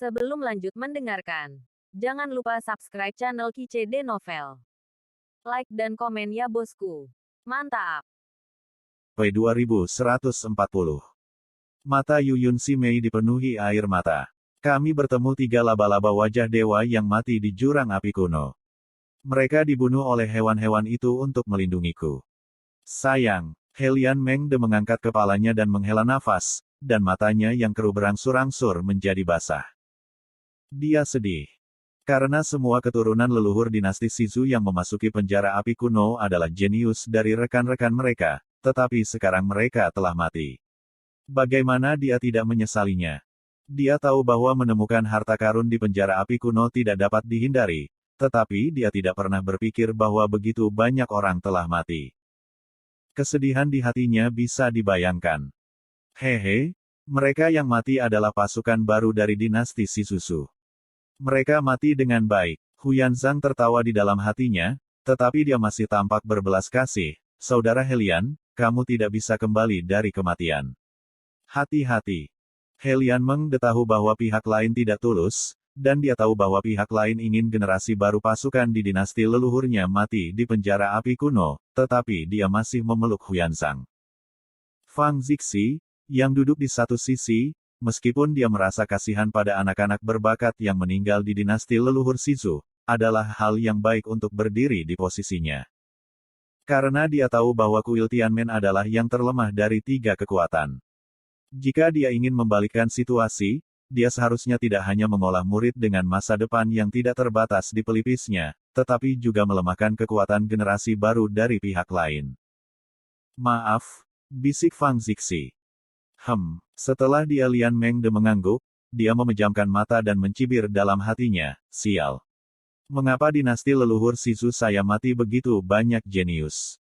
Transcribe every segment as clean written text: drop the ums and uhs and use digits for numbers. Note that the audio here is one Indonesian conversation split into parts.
Sebelum lanjut mendengarkan, jangan lupa subscribe channel KCD Novel. Like dan komen ya bosku. Mantap. P2140. Mata Yuyun Si Mei dipenuhi air mata. Kami bertemu 3 laba-laba wajah dewa yang mati di jurang api kuno. Mereka dibunuh oleh hewan-hewan itu untuk melindungiku. Sayang, Helian Mengde mengangkat kepalanya dan menghela nafas, dan matanya yang keruh berangsur-angsur menjadi basah. Dia sedih. Karena semua keturunan leluhur dinasti Shizu yang memasuki penjara api kuno adalah jenius dari rekan-rekan mereka, tetapi sekarang mereka telah mati. Bagaimana dia tidak menyesalinya? Dia tahu bahwa menemukan harta karun di penjara api kuno tidak dapat dihindari, tetapi dia tidak pernah berpikir bahwa begitu banyak orang telah mati. Kesedihan di hatinya bisa dibayangkan. Hehe, mereka yang mati adalah pasukan baru dari dinasti Shizusu. Mereka mati dengan baik. Huyanzang tertawa di dalam hatinya, tetapi dia masih tampak berbelas kasih. Saudara Helian, kamu tidak bisa kembali dari kematian. Hati-hati. Helian Mengde tahu bahwa pihak lain tidak tulus, dan dia tahu bahwa pihak lain ingin generasi baru pasukan di dinasti leluhurnya mati di penjara api kuno, tetapi dia masih memeluk Huyanzang. Fang Zixi, yang duduk di satu sisi, meskipun dia merasa kasihan pada anak-anak berbakat yang meninggal di dinasti leluhur Shizu, adalah hal yang baik untuk berdiri di posisinya. Karena dia tahu bahwa kuil Tianmen adalah yang terlemah dari 3 kekuatan. Jika dia ingin membalikkan situasi, dia seharusnya tidak hanya mengolah murid dengan masa depan yang tidak terbatas di pelipisnya, tetapi juga melemahkan kekuatan generasi baru dari pihak lain. Maaf, bisik Fang Zixi. Setelah dia Lian Mengde mengangguk, dia memejamkan mata dan mencibir dalam hatinya, sial. Mengapa dinasti leluhur Shizu saya mati begitu banyak jenius?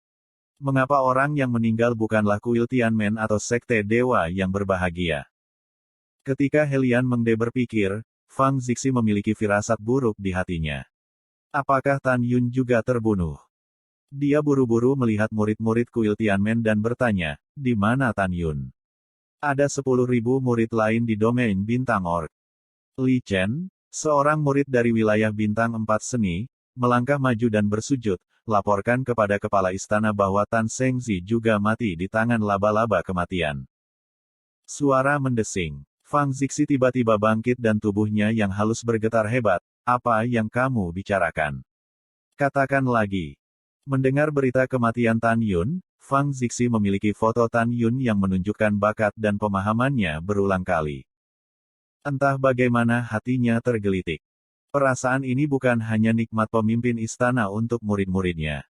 Mengapa orang yang meninggal bukanlah kuil Tianmen atau sekte dewa yang berbahagia? Ketika Helian Mengde berpikir, Fang Zixi memiliki firasat buruk di hatinya. Apakah Tan Yun juga terbunuh? Dia buru-buru melihat murid-murid kuil Tianmen dan bertanya, di mana Tan Yun? Ada 10.000 murid lain di domain Bintang Orc. Li Chen, seorang murid dari wilayah Bintang 4 Seni, melangkah maju dan bersujud, laporkan kepada kepala istana bahwa Tan Shengzi juga mati di tangan laba-laba kematian. Suara mendesing. Fang Zixi tiba-tiba bangkit dan tubuhnya yang halus bergetar hebat. Apa yang kamu bicarakan? Katakan lagi. Mendengar berita kematian Tan Yun, Fang Zixi memiliki foto Tan Yun yang menunjukkan bakat dan pemahamannya berulang kali. Entah bagaimana hatinya tergelitik. Perasaan ini bukan hanya nikmat pemimpin istana untuk murid-muridnya.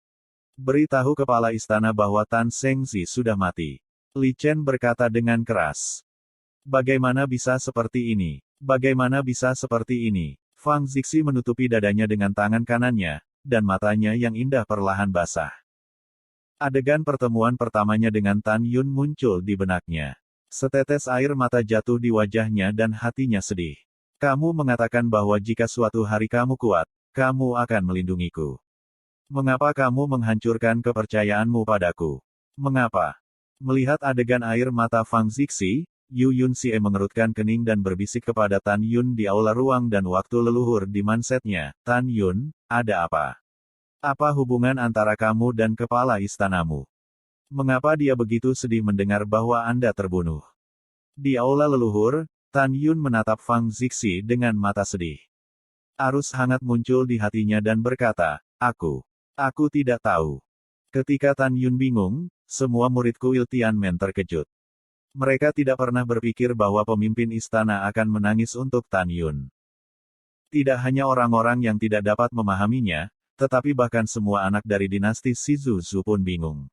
Beritahu kepala istana bahwa Tan Shengzi sudah mati. Li Chen berkata dengan keras. Bagaimana bisa seperti ini? Bagaimana bisa seperti ini? Fang Zixi menutupi dadanya dengan tangan kanannya, dan matanya yang indah perlahan basah. Adegan pertemuan pertamanya dengan Tan Yun muncul di benaknya. Setetes air mata jatuh di wajahnya dan hatinya sedih. Kamu mengatakan bahwa jika suatu hari kamu kuat, kamu akan melindungiku. Mengapa kamu menghancurkan kepercayaanmu padaku? Mengapa? Melihat adegan air mata Fang Zixi, Yu Yun Sie mengerutkan kening dan berbisik kepada Tan Yun di aula ruang dan waktu leluhur di mansetnya. Tan Yun, ada apa? Apa hubungan antara kamu dan kepala istanamu? Mengapa dia begitu sedih mendengar bahwa Anda terbunuh? Di aula leluhur, Tan Yun menatap Fang Zixi dengan mata sedih. Arus hangat muncul di hatinya dan berkata, aku tidak tahu. Ketika Tan Yun bingung, semua murid kuil Tianmen terkejut. Mereka tidak pernah berpikir bahwa pemimpin istana akan menangis untuk Tan Yun. Tidak hanya orang-orang yang tidak dapat memahaminya, tetapi bahkan semua anak dari dinasti Shizuzu pun bingung.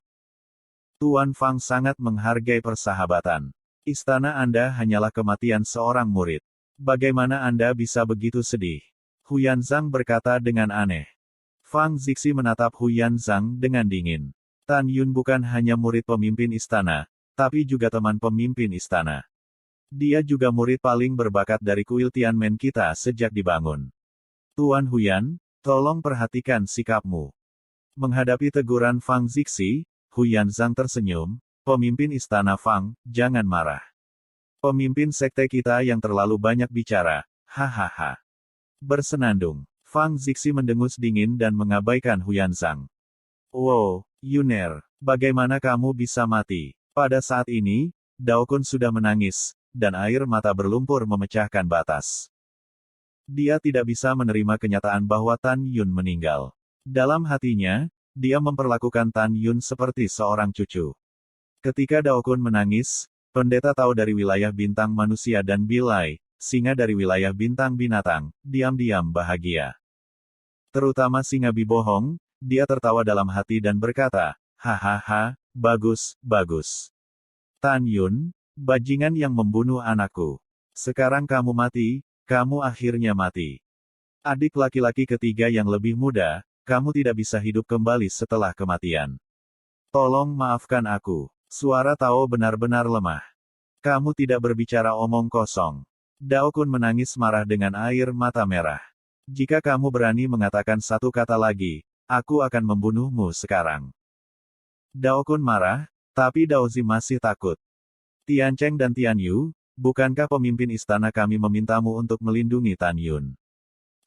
Tuan Fang sangat menghargai persahabatan. Istana Anda hanyalah kematian seorang murid. Bagaimana Anda bisa begitu sedih? Huyanzang berkata dengan aneh. Fang Zixi menatap Huyanzang dengan dingin. Tan Yun bukan hanya murid pemimpin istana, tapi juga teman pemimpin istana. Dia juga murid paling berbakat dari kuil Tianmen kita sejak dibangun. Tuan Huyan, tolong perhatikan sikapmu. Menghadapi teguran Fang Zixi, Huyanzang tersenyum. Pemimpin istana Fang, jangan marah. Pemimpin sekte kita yang terlalu banyak bicara, Hahaha. Bersenandung. Fang Zixi mendengus dingin dan mengabaikan Huyanzang. Wow, Yuner, bagaimana kamu bisa mati? Pada saat ini, Daokun sudah menangis, dan air mata berlumpur memecahkan batas. Dia tidak bisa menerima kenyataan bahwa Tan Yun meninggal. Dalam hatinya, dia memperlakukan Tan Yun seperti seorang cucu. Ketika Daokun menangis, pendeta tahu dari wilayah bintang manusia dan Bilai, singa dari wilayah bintang binatang, diam-diam bahagia. Terutama singa bibohong, dia tertawa dalam hati dan berkata, hahaha, bagus, bagus. Tan Yun, bajingan yang membunuh anakku. Sekarang kamu mati, kamu akhirnya mati. Adik laki-laki ketiga yang lebih muda, kamu tidak bisa hidup kembali setelah kematian. Tolong maafkan aku. Suara Tao benar-benar lemah. Kamu tidak berbicara omong kosong. Daokun menangis marah dengan air mata merah. Jika kamu berani mengatakan satu kata lagi, aku akan membunuhmu sekarang. Daokun marah, tapi Daozi masih takut. Tian Cheng dan Tian Yu, bukankah pemimpin istana kami memintamu untuk melindungi Tan Yun?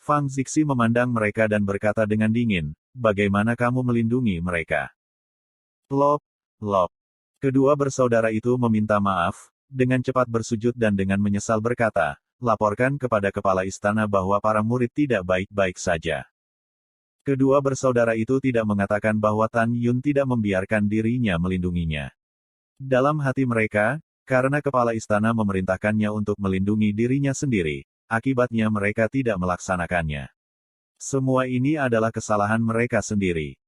Fang Zixi memandang mereka dan berkata dengan dingin, bagaimana kamu melindungi mereka? Lop, lop. Kedua bersaudara itu meminta maaf, dengan cepat bersujud dan dengan menyesal berkata, laporkan kepada kepala istana bahwa para murid tidak baik-baik saja. Kedua bersaudara itu tidak mengatakan bahwa Tan Yun tidak membiarkan dirinya melindunginya. Dalam hati mereka, karena kepala istana memerintahkannya untuk melindungi dirinya sendiri, akibatnya mereka tidak melaksanakannya. Semua ini adalah kesalahan mereka sendiri.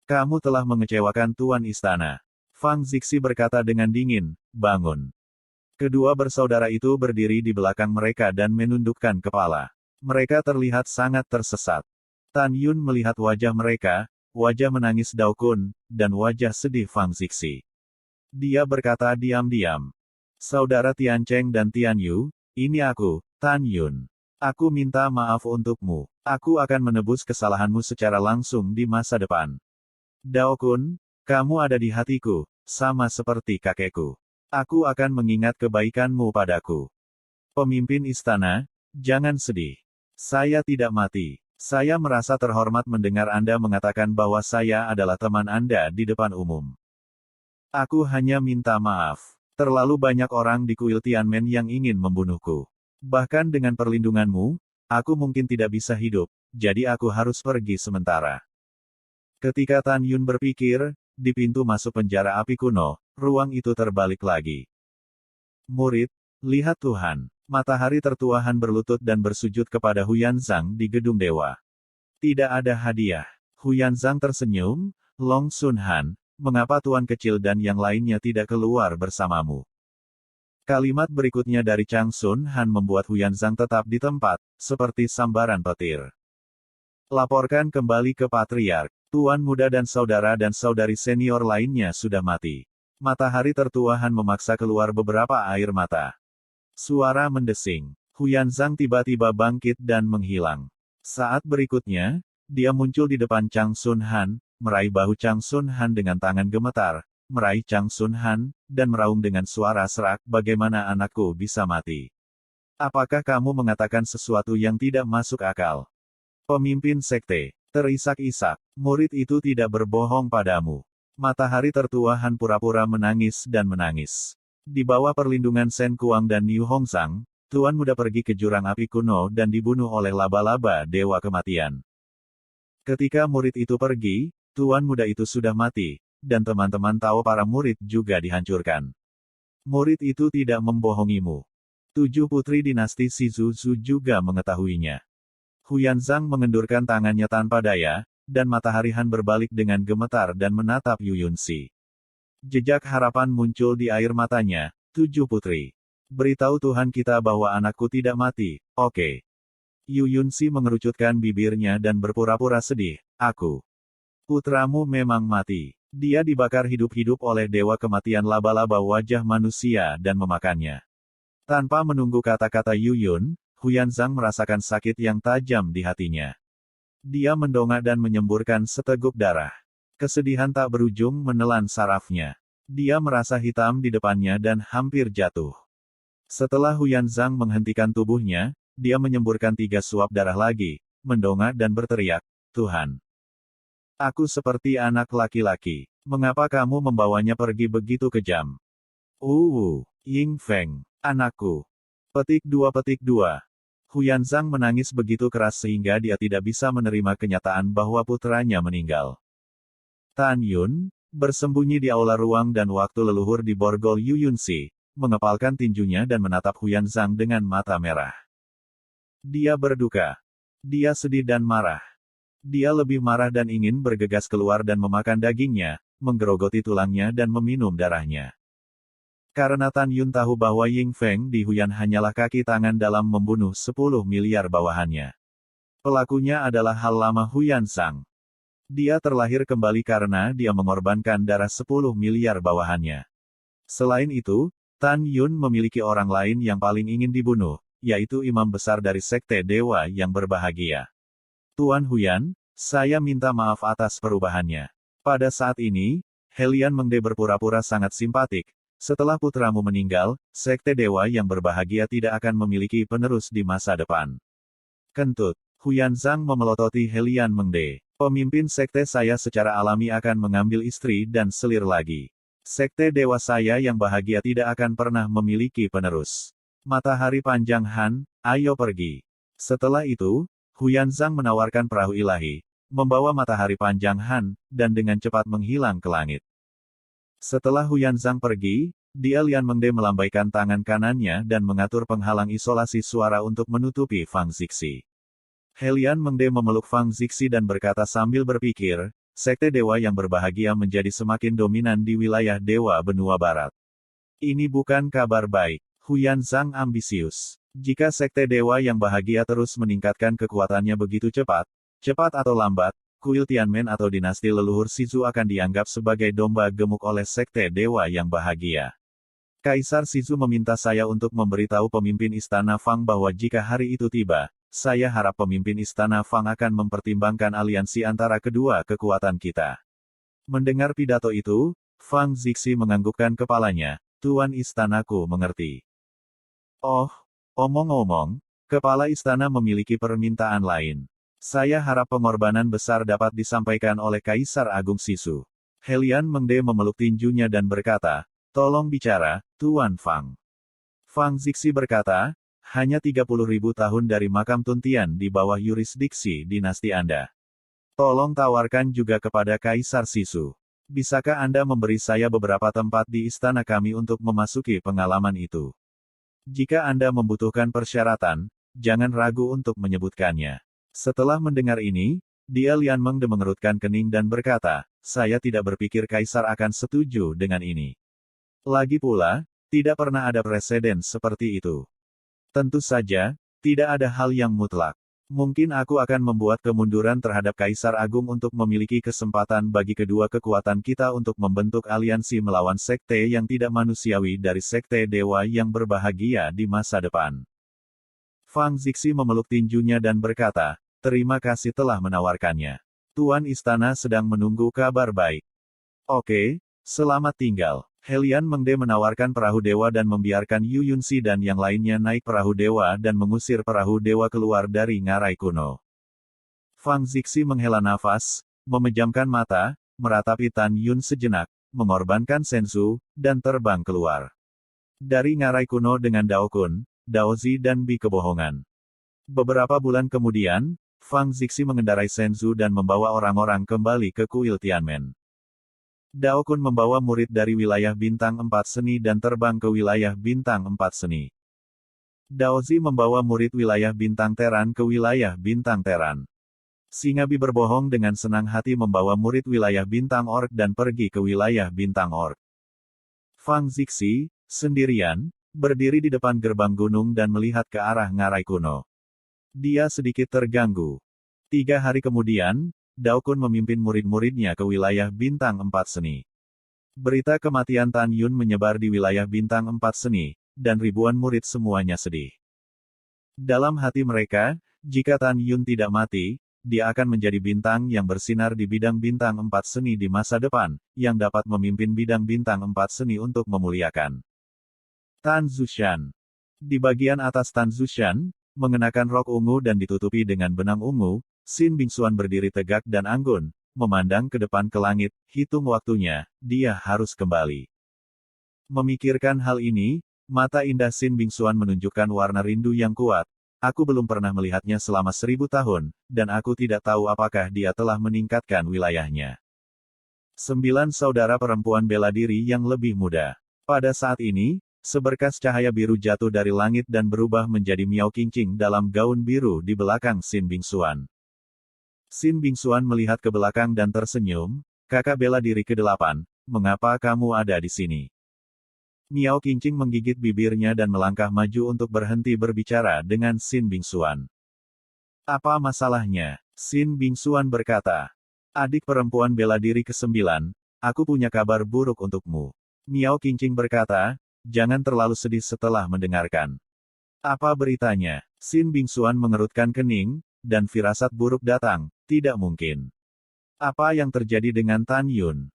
Kamu telah mengecewakan Tuan Istana. Fang Zixi berkata dengan dingin, bangun. Kedua bersaudara itu berdiri di belakang mereka dan menundukkan kepala. Mereka terlihat sangat tersesat. Tan Yun melihat wajah mereka, wajah menangis Daokun, dan wajah sedih Fang Zixi. Dia berkata diam-diam. Saudara Tian Cheng dan Tian Yu, ini aku, Tan Yun. Aku minta maaf untukmu. Aku akan menebus kesalahanmu secara langsung di masa depan. Daokun, kamu ada di hatiku, sama seperti kakekku. Aku akan mengingat kebaikanmu padaku. Pemimpin istana, jangan sedih. Saya tidak mati. Saya merasa terhormat mendengar Anda mengatakan bahwa saya adalah teman Anda di depan umum. Aku hanya minta maaf. Terlalu banyak orang di kuil Tianmen yang ingin membunuhku. Bahkan dengan perlindunganmu, aku mungkin tidak bisa hidup, jadi aku harus pergi sementara. Ketika Tan Yun berpikir, di pintu masuk penjara api kuno, ruang itu terbalik lagi. Murid, lihat Tuhan. Matahari tertua Han berlutut dan bersujud kepada Huyanzang di gedung dewa. Tidak ada hadiah. Huyanzang tersenyum, Long Sun Han, mengapa Tuan kecil dan yang lainnya tidak keluar bersamamu? Kalimat berikutnya dari Chang Sun Han membuat Huyanzang tetap di tempat, seperti sambaran petir. Laporkan kembali ke Patriark. Tuan muda dan saudari senior lainnya sudah mati. Matahari tertua Han memaksa keluar beberapa air mata. Suara mendesing. Huyanzang tiba-tiba bangkit dan menghilang. Saat berikutnya, dia muncul di depan Chang Sun Han, meraih bahu Chang Sun Han dengan tangan gemetar, meraih Chang Sun Han, dan meraung dengan suara serak, bagaimana anakku bisa mati? Apakah kamu mengatakan sesuatu yang tidak masuk akal? Pemimpin sekte, terisak-isak, murid itu tidak berbohong padamu. Matahari tertua Han pura-pura menangis dan menangis. Di bawah perlindungan Shen Kuang dan Niu Hongzhang, Tuan muda pergi ke jurang api kuno dan dibunuh oleh laba-laba dewa kematian. Ketika murid itu pergi, Tuan muda itu sudah mati, dan teman-teman tahu para murid juga dihancurkan. Murid itu tidak membohongimu. 7 putri dinasti Shizuzu juga mengetahuinya. Huyanzang mengendurkan tangannya tanpa daya, dan matahari Han berbalik dengan gemetar dan menatap Yu Yunxi. Jejak harapan muncul di air matanya, 7 putri. Beritahu Tuhan kita bahwa anakku tidak mati, oke. Yu Yunxi mengerucutkan bibirnya dan berpura-pura sedih, aku. Putramu memang mati. Dia dibakar hidup-hidup oleh dewa kematian laba-laba wajah manusia dan memakannya. Tanpa menunggu kata-kata Yu Yun, Huyanzang merasakan sakit yang tajam di hatinya. Dia mendongak dan menyemburkan seteguk darah. Kesedihan tak berujung menelan sarafnya. Dia merasa hitam di depannya dan hampir jatuh. Setelah Huyanzang menghentikan tubuhnya, dia menyemburkan 3 suap darah lagi, mendongak dan berteriak, Tuhan. Aku seperti anak laki-laki. Mengapa kamu membawanya pergi begitu kejam? Ying Feng, anakku. Petik 2. Huyanzang menangis begitu keras sehingga dia tidak bisa menerima kenyataan bahwa putranya meninggal. Tan Yun, bersembunyi di aula ruang dan waktu leluhur di borgol Yu Yunxi, mengepalkan tinjunya dan menatap Huyanzang dengan mata merah. Dia berduka. Dia sedih dan marah. Dia lebih marah dan ingin bergegas keluar dan memakan dagingnya, menggerogoti tulangnya dan meminum darahnya. Karena Tan Yun tahu bahwa Ying Feng di Huyan hanyalah kaki tangan dalam membunuh 10 miliar bawahannya. Pelakunya adalah hal lama Huyanzang. Dia terlahir kembali karena dia mengorbankan darah 10 miliar bawahannya. Selain itu, Tan Yun memiliki orang lain yang paling ingin dibunuh, yaitu imam besar dari Sekte Dewa yang berbahagia. Tuan Huyan, saya minta maaf atas perubahannya. Pada saat ini, Helian Mengde berpura-pura sangat simpatik. Setelah putramu meninggal, Sekte Dewa yang berbahagia tidak akan memiliki penerus di masa depan. Kentut, Huyanzang memelototi Helian Mengde. Pemimpin sekte saya secara alami akan mengambil istri dan selir lagi. Sekte Dewa saya yang bahagia tidak akan pernah memiliki penerus. Matahari panjang Han, ayo pergi. Setelah itu, Huyanzang menawarkan perahu ilahi, membawa matahari panjang Han, dan dengan cepat menghilang ke langit. Setelah Huyanzang pergi, Lian Mengde melambaikan tangan kanannya dan mengatur penghalang isolasi suara untuk menutupi Fang Zixi. Helian Mengde memeluk Fang Zixi dan berkata sambil berpikir, Sekte Dewa yang berbahagia menjadi semakin dominan di wilayah Dewa Benua Barat. Ini bukan kabar baik. Huyanzang ambisius. Jika Sekte Dewa yang bahagia terus meningkatkan kekuatannya begitu cepat atau lambat, kuil Tianmen atau dinasti leluhur Shizu akan dianggap sebagai domba gemuk oleh Sekte Dewa yang bahagia. Kaisar Shizu meminta saya untuk memberitahu pemimpin Istana Fang bahwa jika hari itu tiba, saya harap pemimpin Istana Fang akan mempertimbangkan aliansi antara kedua kekuatan kita. Mendengar pidato itu, Fang Zixi menganggukkan kepalanya, Tuan Istanaku mengerti. Oh, omong-omong, kepala istana memiliki permintaan lain. Saya harap pengorbanan besar dapat disampaikan oleh Kaisar Agung Shizu. Helian Mengde memeluk tinjunya dan berkata, tolong bicara, Tuan Fang. Fang Zixi berkata, hanya 30.000 tahun dari makam Tuntian di bawah yurisdiksi dinasti Anda. Tolong tawarkan juga kepada Kaisar Shizu. Bisakah Anda memberi saya beberapa tempat di istana kami untuk memasuki pengalaman itu? Jika Anda membutuhkan persyaratan, jangan ragu untuk menyebutkannya. Setelah mendengar ini, Lian Mengde mengerutkan kening dan berkata, saya tidak berpikir Kaisar akan setuju dengan ini. Lagi pula, tidak pernah ada preseden seperti itu. Tentu saja, tidak ada hal yang mutlak. Mungkin aku akan membuat kemunduran terhadap Kaisar Agung untuk memiliki kesempatan bagi kedua kekuatan kita untuk membentuk aliansi melawan sekte yang tidak manusiawi dari Sekte Dewa yang berbahagia di masa depan. Fang Zixi memeluk tinjunya dan berkata, terima kasih telah menawarkannya. Tuan Istana sedang menunggu kabar baik. Oke, selamat tinggal. Helian Mengde menawarkan perahu dewa dan membiarkan Yu Yunxi dan yang lainnya naik perahu dewa dan mengusir perahu dewa keluar dari ngarai kuno. Fang Zixi menghela nafas, memejamkan mata, meratapi Tan Yun sejenak, mengorbankan sensu, dan terbang keluar. Dari ngarai kuno dengan Daokun, Daozi dan Bi kebohongan. Beberapa bulan kemudian, Fang Zixi mengendarai sensu dan membawa orang-orang kembali ke kuil Tianmen. Daokun membawa murid dari wilayah Bintang 4 Seni dan terbang ke wilayah Bintang 4 Seni. Daozi membawa murid wilayah Bintang Teran ke wilayah Bintang Teran. Singabi berbohong dengan senang hati membawa murid wilayah Bintang Orc dan pergi ke wilayah Bintang Orc. Fang Zixi, sendirian, berdiri di depan gerbang gunung dan melihat ke arah ngarai kuno. Dia sedikit terganggu. 3 hari kemudian, Daokun memimpin murid-muridnya ke wilayah Bintang 4 Seni. Berita kematian Tan Yun menyebar di wilayah Bintang 4 Seni, dan ribuan murid semuanya sedih. Dalam hati mereka, jika Tan Yun tidak mati, dia akan menjadi bintang yang bersinar di bidang Bintang 4 Seni di masa depan, yang dapat memimpin bidang Bintang 4 Seni untuk memuliakan Tan Zushan. Di bagian atas Tan Zushan, mengenakan rok ungu dan ditutupi dengan benang ungu, Sin Bingxuan berdiri tegak dan anggun, memandang ke depan ke langit, hitung waktunya, dia harus kembali. Memikirkan hal ini, mata indah Sin Bingxuan menunjukkan warna rindu yang kuat. Aku belum pernah melihatnya selama 1000 tahun, dan aku tidak tahu apakah dia telah meningkatkan wilayahnya. 9 saudara perempuan bela diri yang lebih muda. Pada saat ini, seberkas cahaya biru jatuh dari langit dan berubah menjadi Miao Qingqing dalam gaun biru di belakang Sin Bingxuan. Sin Bingxuan melihat ke belakang dan tersenyum, kakak bela diri ke-8, mengapa kamu ada di sini? Miao Qingqing menggigit bibirnya dan melangkah maju untuk berhenti berbicara dengan Sin Bingxuan. Apa masalahnya? Sin Bingxuan berkata. Adik perempuan bela diri ke-9, aku punya kabar buruk untukmu. Miao Qingqing berkata, jangan terlalu sedih setelah mendengarkan. Apa beritanya? Sin Bingxuan mengerutkan kening, dan firasat buruk datang, tidak mungkin. Apa yang terjadi dengan Tan Yun?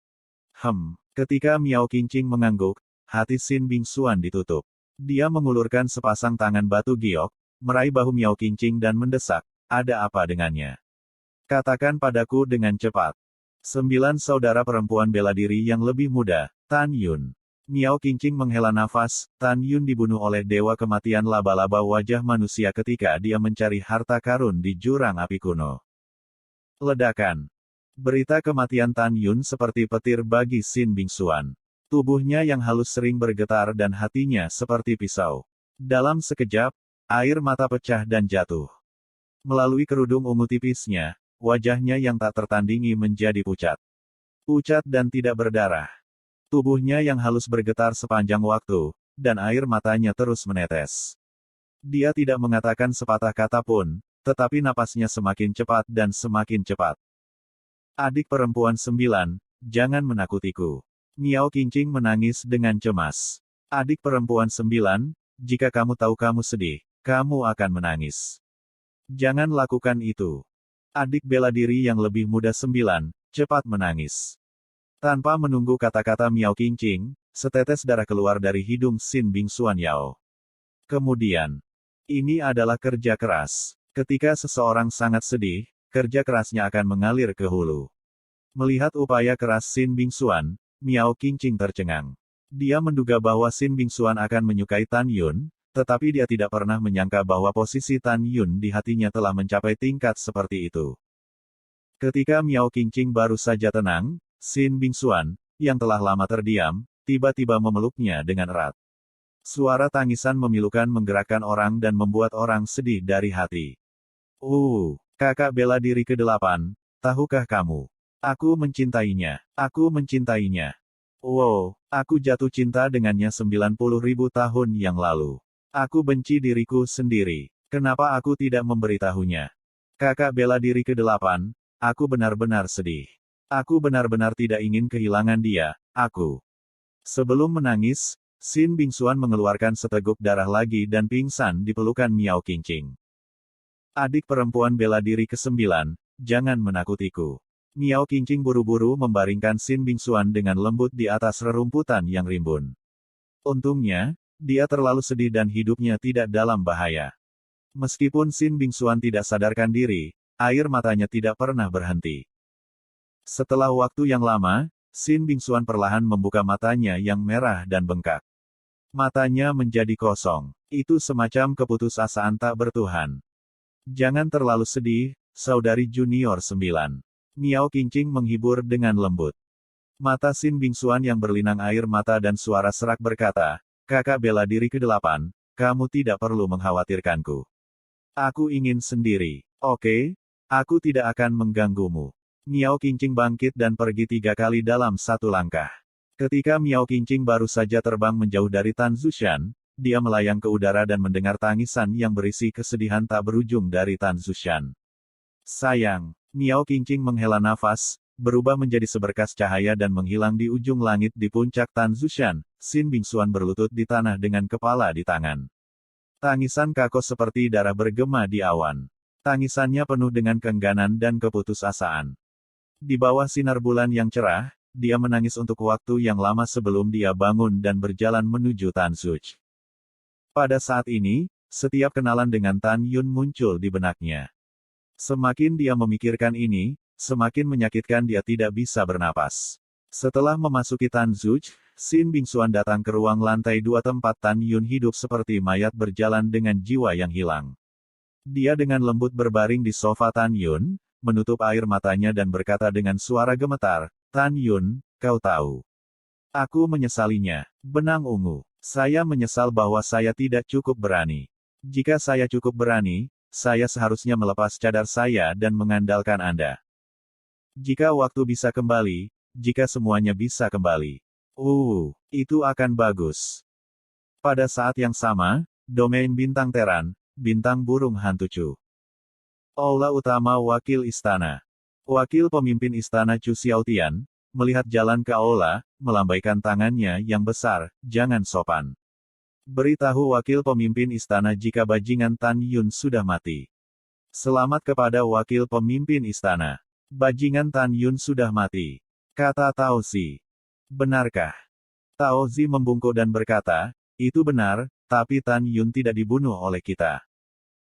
Ketika Miao Qingqing mengangguk, hati Sin Bingxuan ditutup. Dia mengulurkan sepasang tangan batu giok, meraih bahu Miao Qingqing dan mendesak, ada apa dengannya? Katakan padaku dengan cepat. 9 saudara perempuan bela diri yang lebih muda, Tan Yun. Miao Qingqing menghela nafas, Tan Yun dibunuh oleh dewa kematian laba-laba wajah manusia ketika dia mencari harta karun di jurang api kuno. Ledakan. Berita kematian Tan Yun seperti petir bagi Sin Bingxuan. Tubuhnya yang halus sering bergetar dan hatinya seperti pisau. Dalam sekejap, air mata pecah dan jatuh. Melalui kerudung ungu tipisnya, wajahnya yang tak tertandingi menjadi pucat. Pucat dan tidak berdarah. Tubuhnya yang halus bergetar sepanjang waktu, dan air matanya terus menetes. Dia tidak mengatakan sepatah kata pun, tetapi napasnya semakin cepat dan semakin cepat. Adik perempuan 9, jangan menakutiku. Miao Qingqing menangis dengan cemas. Adik perempuan 9, jika kamu tahu kamu sedih, kamu akan menangis. Jangan lakukan itu. Adik bela diri yang lebih muda 9, cepat menangis. Tanpa menunggu kata-kata Miao Qingqing, setetes darah keluar dari hidung Sin Bingxuan Yao. Kemudian, ini adalah kerja keras. Ketika seseorang sangat sedih, kerja kerasnya akan mengalir ke hulu. Melihat upaya keras Sin Bingxuan, Miao Qingqing tercengang. Dia menduga bahwa Sin Bingxuan akan menyukai Tan Yun, tetapi dia tidak pernah menyangka bahwa posisi Tan Yun di hatinya telah mencapai tingkat seperti itu. Ketika Miao Qingqing baru saja tenang, Sin Bingxuan, yang telah lama terdiam, tiba-tiba memeluknya dengan erat. Suara tangisan memilukan menggerakkan orang dan membuat orang sedih dari hati. Kakak bela diri ke-8, tahukah kamu? Aku mencintainya. Aku mencintainya. Wow, aku jatuh cinta dengannya 90.000 tahun yang lalu. Aku benci diriku sendiri. Kenapa aku tidak memberitahunya? Kakak bela diri ke-8, aku benar-benar sedih. Aku benar-benar tidak ingin kehilangan dia, aku. Sebelum menangis, Sin Bingxuan mengeluarkan seteguk darah lagi dan pingsan di pelukan Miao Qingqing. Adik perempuan bela diri ke-9, jangan menakutiku. Miao Qingqing buru-buru membaringkan Sin Bingxuan dengan lembut di atas rerumputan yang rimbun. Untungnya, dia terlalu sedih dan hidupnya tidak dalam bahaya. Meskipun Sin Bingxuan tidak sadarkan diri, air matanya tidak pernah berhenti. Setelah waktu yang lama, Sin Bingxuan perlahan membuka matanya yang merah dan bengkak. Matanya menjadi kosong. Itu semacam keputusasaan tak bertuhan. Jangan terlalu sedih, saudari junior 9. Miao Qingqing menghibur dengan lembut. Mata Sin Bingxuan yang berlinang air mata dan suara serak berkata, kakak bela diri ke-8, kamu tidak perlu mengkhawatirkanku. Aku ingin sendiri. Oke? Aku tidak akan mengganggumu. Miao Qingqing bangkit dan pergi 3 kali dalam satu langkah. Ketika Miao Qingqing baru saja terbang menjauh dari Tan Zushan, dia melayang ke udara dan mendengar tangisan yang berisi kesedihan tak berujung dari Tan Zushan. Sayang, Miao Qingqing menghela nafas, berubah menjadi seberkas cahaya dan menghilang di ujung langit di puncak Tan Zushan. Sin Bingxuan berlutut di tanah dengan kepala di tangan. Tangisan kaku seperti darah bergema di awan. Tangisannya penuh dengan keengganan dan keputusasaan. Di bawah sinar bulan yang cerah, dia menangis untuk waktu yang lama sebelum dia bangun dan berjalan menuju Tanzuch. Pada saat ini, setiap kenalan dengan Tan Yun muncul di benaknya. Semakin dia memikirkan ini, semakin menyakitkan dia tidak bisa bernapas. Setelah memasuki Tanzuj, Xin Bingxuan datang ke ruang lantai 2 tempat Tan Yun hidup seperti mayat berjalan dengan jiwa yang hilang. Dia dengan lembut berbaring di sofa Tan Yun, menutup air matanya dan berkata dengan suara gemetar, "Tan Yun, kau tahu. Aku menyesalinya. Benang ungu. Saya menyesal bahwa saya tidak cukup berani. Jika saya cukup berani, saya seharusnya melepas cadar saya dan mengandalkan Anda. Jika waktu bisa kembali, jika semuanya bisa kembali. Itu akan bagus." Pada saat yang sama, domain bintang Teran, bintang burung hantu Chu. Aula utama Wakil Istana. Wakil pemimpin Istana Chu Xiaotian, melihat jalan ke aula, melambaikan tangannya yang besar, "Jangan sopan. Beritahu wakil pemimpin istana jika bajingan Tan Yun sudah mati." "Selamat kepada wakil pemimpin istana. Bajingan Tan Yun sudah mati," kata Tao Zi. "Benarkah?" Tao Zi membungkuk dan berkata, "Itu benar, tapi Tan Yun tidak dibunuh oleh kita.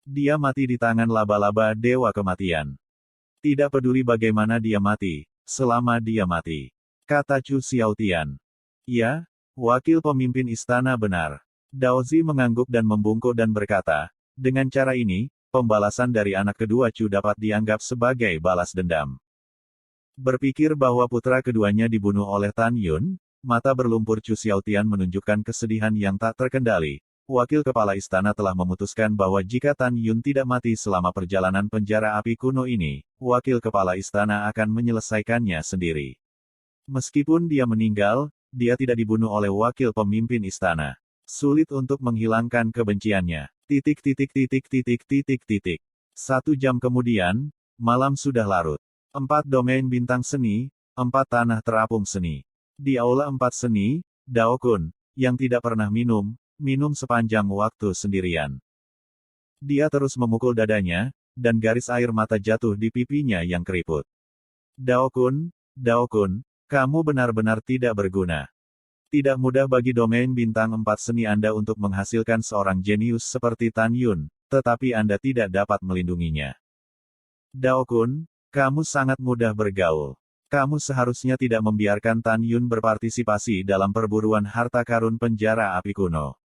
Dia mati di tangan laba-laba Dewa Kematian. Tidak peduli bagaimana dia mati, selama dia mati," kata Chu Xiaotian. "Ya, wakil pemimpin istana benar." Daozi mengangguk dan membungkuk dan berkata, "Dengan cara ini, pembalasan dari anak kedua Chu dapat dianggap sebagai balas dendam." Berpikir bahwa putra keduanya dibunuh oleh Tan Yun, mata berlumpur Chu Xiaotian menunjukkan kesedihan yang tak terkendali. Wakil kepala istana telah memutuskan bahwa jika Tan Yun tidak mati selama perjalanan penjara api kuno ini, wakil kepala istana akan menyelesaikannya sendiri. Meskipun dia meninggal, dia tidak dibunuh oleh wakil pemimpin istana. Sulit untuk menghilangkan kebenciannya. 1 jam kemudian, malam sudah larut. 4 domain bintang seni, 4 tanah terapung seni. Di aula 4 seni, Dao Kun, yang tidak pernah minum sepanjang waktu sendirian. Dia terus memukul dadanya, dan garis air mata jatuh di pipinya yang keriput. Dao Kun, kamu benar-benar tidak berguna. Tidak mudah bagi domain bintang 4 seni Anda untuk menghasilkan seorang jenius seperti Tan Yun, tetapi Anda tidak dapat melindunginya. Dao Kun, kamu sangat mudah bergaul. Kamu seharusnya tidak membiarkan Tan Yun berpartisipasi dalam perburuan harta karun penjara api kuno.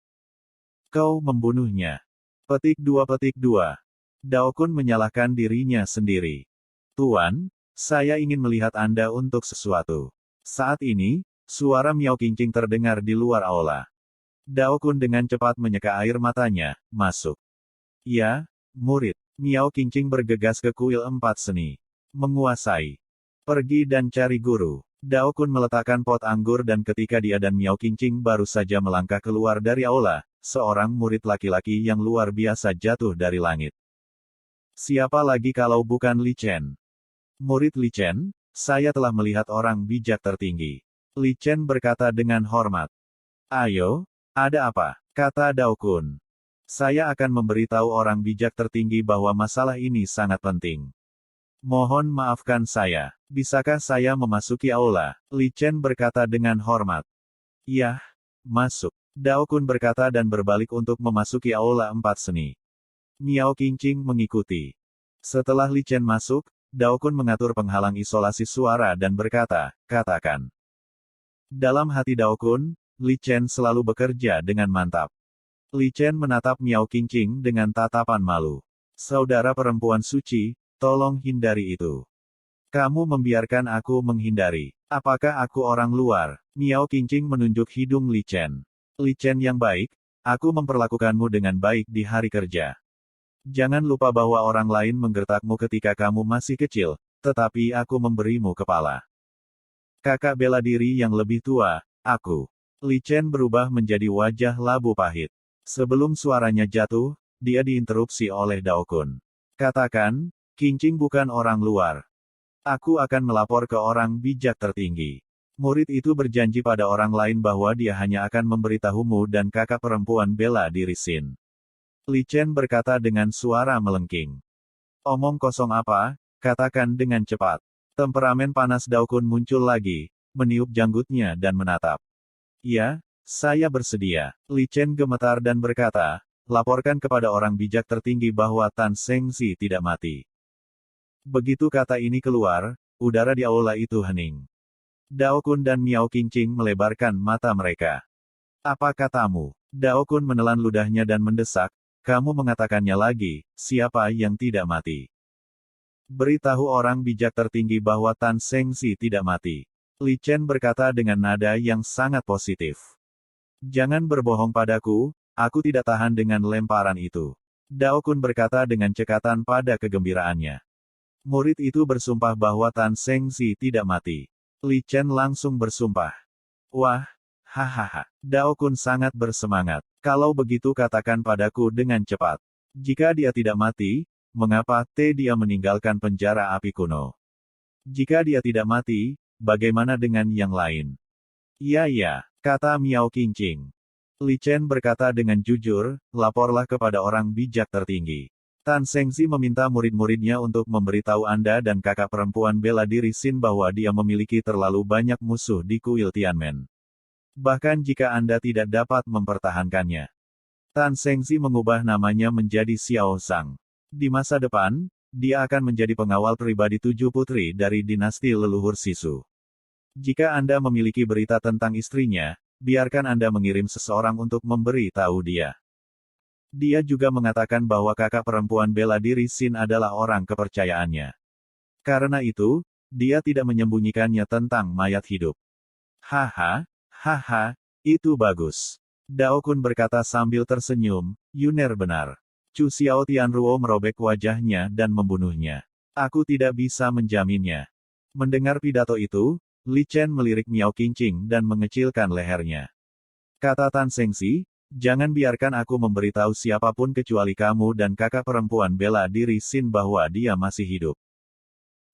Kau membunuhnya. Petik 2. Dao Kun menyalahkan dirinya sendiri. "Tuan, saya ingin melihat Anda untuk sesuatu." Saat ini, suara Miao Qingqing terdengar di luar aula. Dao Kun dengan cepat menyeka air matanya, "Masuk." "Ya, murid." Miao Qingqing bergegas ke kuil 4 seni. "Menguasai. Pergi dan cari guru." Dao Kun meletakkan pot anggur dan ketika dia dan Miao Qingqing baru saja melangkah keluar dari aula, seorang murid laki-laki yang luar biasa jatuh dari langit. "Siapa lagi kalau bukan Li Chen?" "Murid Li Chen, saya telah melihat orang bijak tertinggi." Li Chen berkata dengan hormat. "Ayo, ada apa?" kata Dao Kun. "Saya akan memberitahu orang bijak tertinggi bahwa masalah ini sangat penting. Mohon maafkan saya. Bisakah saya memasuki aula?" Li Chen berkata dengan hormat. "Yah, masuk." Dao Kun berkata dan berbalik untuk memasuki aula 4 seni. Miao Qingqing mengikuti. Setelah Li Chen masuk, Dao Kun mengatur penghalang isolasi suara dan berkata, "Katakan." Dalam hati Dao Kun, Li Chen selalu bekerja dengan mantap. Li Chen menatap Miao Qingqing dengan tatapan malu. "Saudara perempuan suci, tolong hindari itu. Kamu membiarkan aku menghindari. Apakah aku orang luar?" Miao Qingqing menunjuk hidung Li Chen. "Li Chen yang baik, aku memperlakukanmu dengan baik di hari kerja. Jangan lupa bahwa orang lain menggertakmu ketika kamu masih kecil, tetapi aku memberimu kepala. Kakak bela diri yang lebih tua, aku." Li Chen berubah menjadi wajah labu pahit. Sebelum suaranya jatuh, dia diinterupsi oleh Dao Kun. "Katakan, Qingqing bukan orang luar. Aku akan melapor ke orang bijak tertinggi." Murid itu berjanji pada orang lain bahwa dia hanya akan memberitahumu dan kakak perempuan bela diri Xin. Li Chen berkata dengan suara melengking. "Omong kosong apa, katakan dengan cepat." Temperamen panas Dao Kun muncul lagi, meniup janggutnya dan menatap. "Ya, saya bersedia." Li Chen gemetar dan berkata, laporkan kepada orang bijak tertinggi bahwa Tan Sengzi tidak mati. Begitu kata ini keluar, udara di aula itu hening. Dao Kun dan Miao Qingqing melebarkan mata mereka. Apa katamu? Dao Kun menelan ludahnya dan mendesak, kamu mengatakannya lagi, siapa yang tidak mati? Beritahu orang bijak tertinggi bahwa Tan Sengzi tidak mati. Li Chen berkata dengan nada yang sangat positif. Jangan berbohong padaku, aku tidak tahan dengan lemparan itu. Dao Kun berkata dengan cekatan pada kegembiraannya. Murid itu bersumpah bahwa Tan Sengzi tidak mati. Li Chen langsung bersumpah. Wah, hahaha. Dao Kun sangat bersemangat. Kalau begitu katakan padaku dengan cepat. Jika dia tidak mati, mengapa dia meninggalkan penjara api kuno? Jika dia tidak mati, bagaimana dengan yang lain? Iya, kata Miao Qingqing. Li Chen berkata dengan jujur, laporlah kepada orang bijak tertinggi. Tan Sengzi meminta murid-muridnya untuk memberitahu Anda dan kakak perempuan bela diri Xin bahwa dia memiliki terlalu banyak musuh di kuil Tianmen. Bahkan jika Anda tidak dapat mempertahankannya. Tan Sengzi mengubah namanya menjadi Xiao Zhang. Di masa depan, dia akan menjadi pengawal pribadi 7 putri dari dinasti leluhur Sisu. Jika Anda memiliki berita tentang istrinya, biarkan Anda mengirim seseorang untuk memberi tahu dia. Dia juga mengatakan bahwa kakak perempuan bela diri Xin adalah orang kepercayaannya. Karena itu, dia tidak menyembunyikannya tentang mayat hidup. Haha, itu bagus. Dao Kun berkata sambil tersenyum, Yuner benar. Chu Xiao Tianruo merobek wajahnya dan membunuhnya. Aku tidak bisa menjaminnya. Mendengar pidato itu, Li Chen melirik Miao Qingqing dan mengecilkan lehernya. Kata Tan Sengzi, jangan biarkan aku memberitahu siapapun kecuali kamu dan kakak perempuan bela diri Xin bahwa dia masih hidup.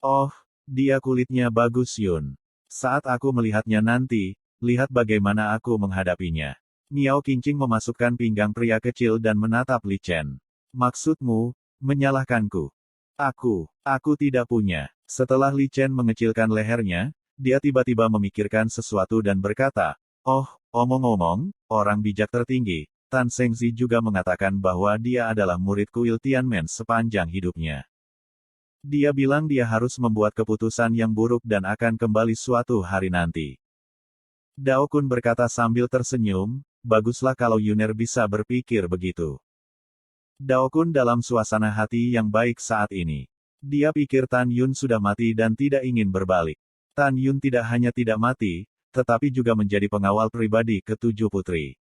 Oh, dia kulitnya bagus Yun. Saat aku melihatnya nanti, lihat bagaimana aku menghadapinya. Miao Qingqing memasukkan pinggang pria kecil dan menatap Li Chen. Maksudmu, menyalahkanku? Aku tidak punya. Setelah Li Chen mengecilkan lehernya, dia tiba-tiba memikirkan sesuatu dan berkata, oh, omong-omong, orang bijak tertinggi, Tan Sengzi juga mengatakan bahwa dia adalah murid kuil Tianmen sepanjang hidupnya. Dia bilang dia harus membuat keputusan yang buruk dan akan kembali suatu hari nanti. Dao Kun berkata sambil tersenyum, baguslah kalau Yuner bisa berpikir begitu. Dao Kun dalam suasana hati yang baik saat ini. Dia pikir Tan Yun sudah mati dan tidak ingin berbalik. Tan Yun tidak hanya tidak mati, tetapi juga menjadi pengawal pribadi ke-7 putri.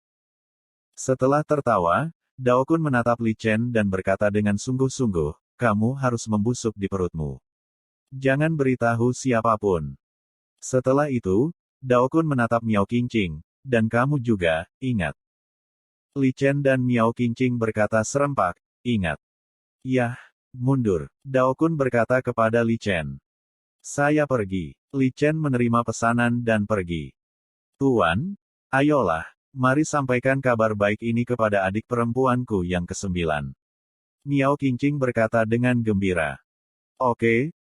Setelah tertawa, Dao Kun menatap Li Chen dan berkata dengan sungguh-sungguh, kamu harus membusuk di perutmu. Jangan beritahu siapapun. Setelah itu, Dao Kun menatap Miao Qingqing, dan kamu juga, ingat. Li Chen dan Miao Qingqing berkata serempak, ingat. Yah, mundur. Dao Kun berkata kepada Li Chen. Saya pergi. Li Chen menerima pesanan dan pergi. Tuan, ayolah, mari sampaikan kabar baik ini kepada adik perempuanku yang ke-9. Miao Qingqing berkata dengan gembira. Oke,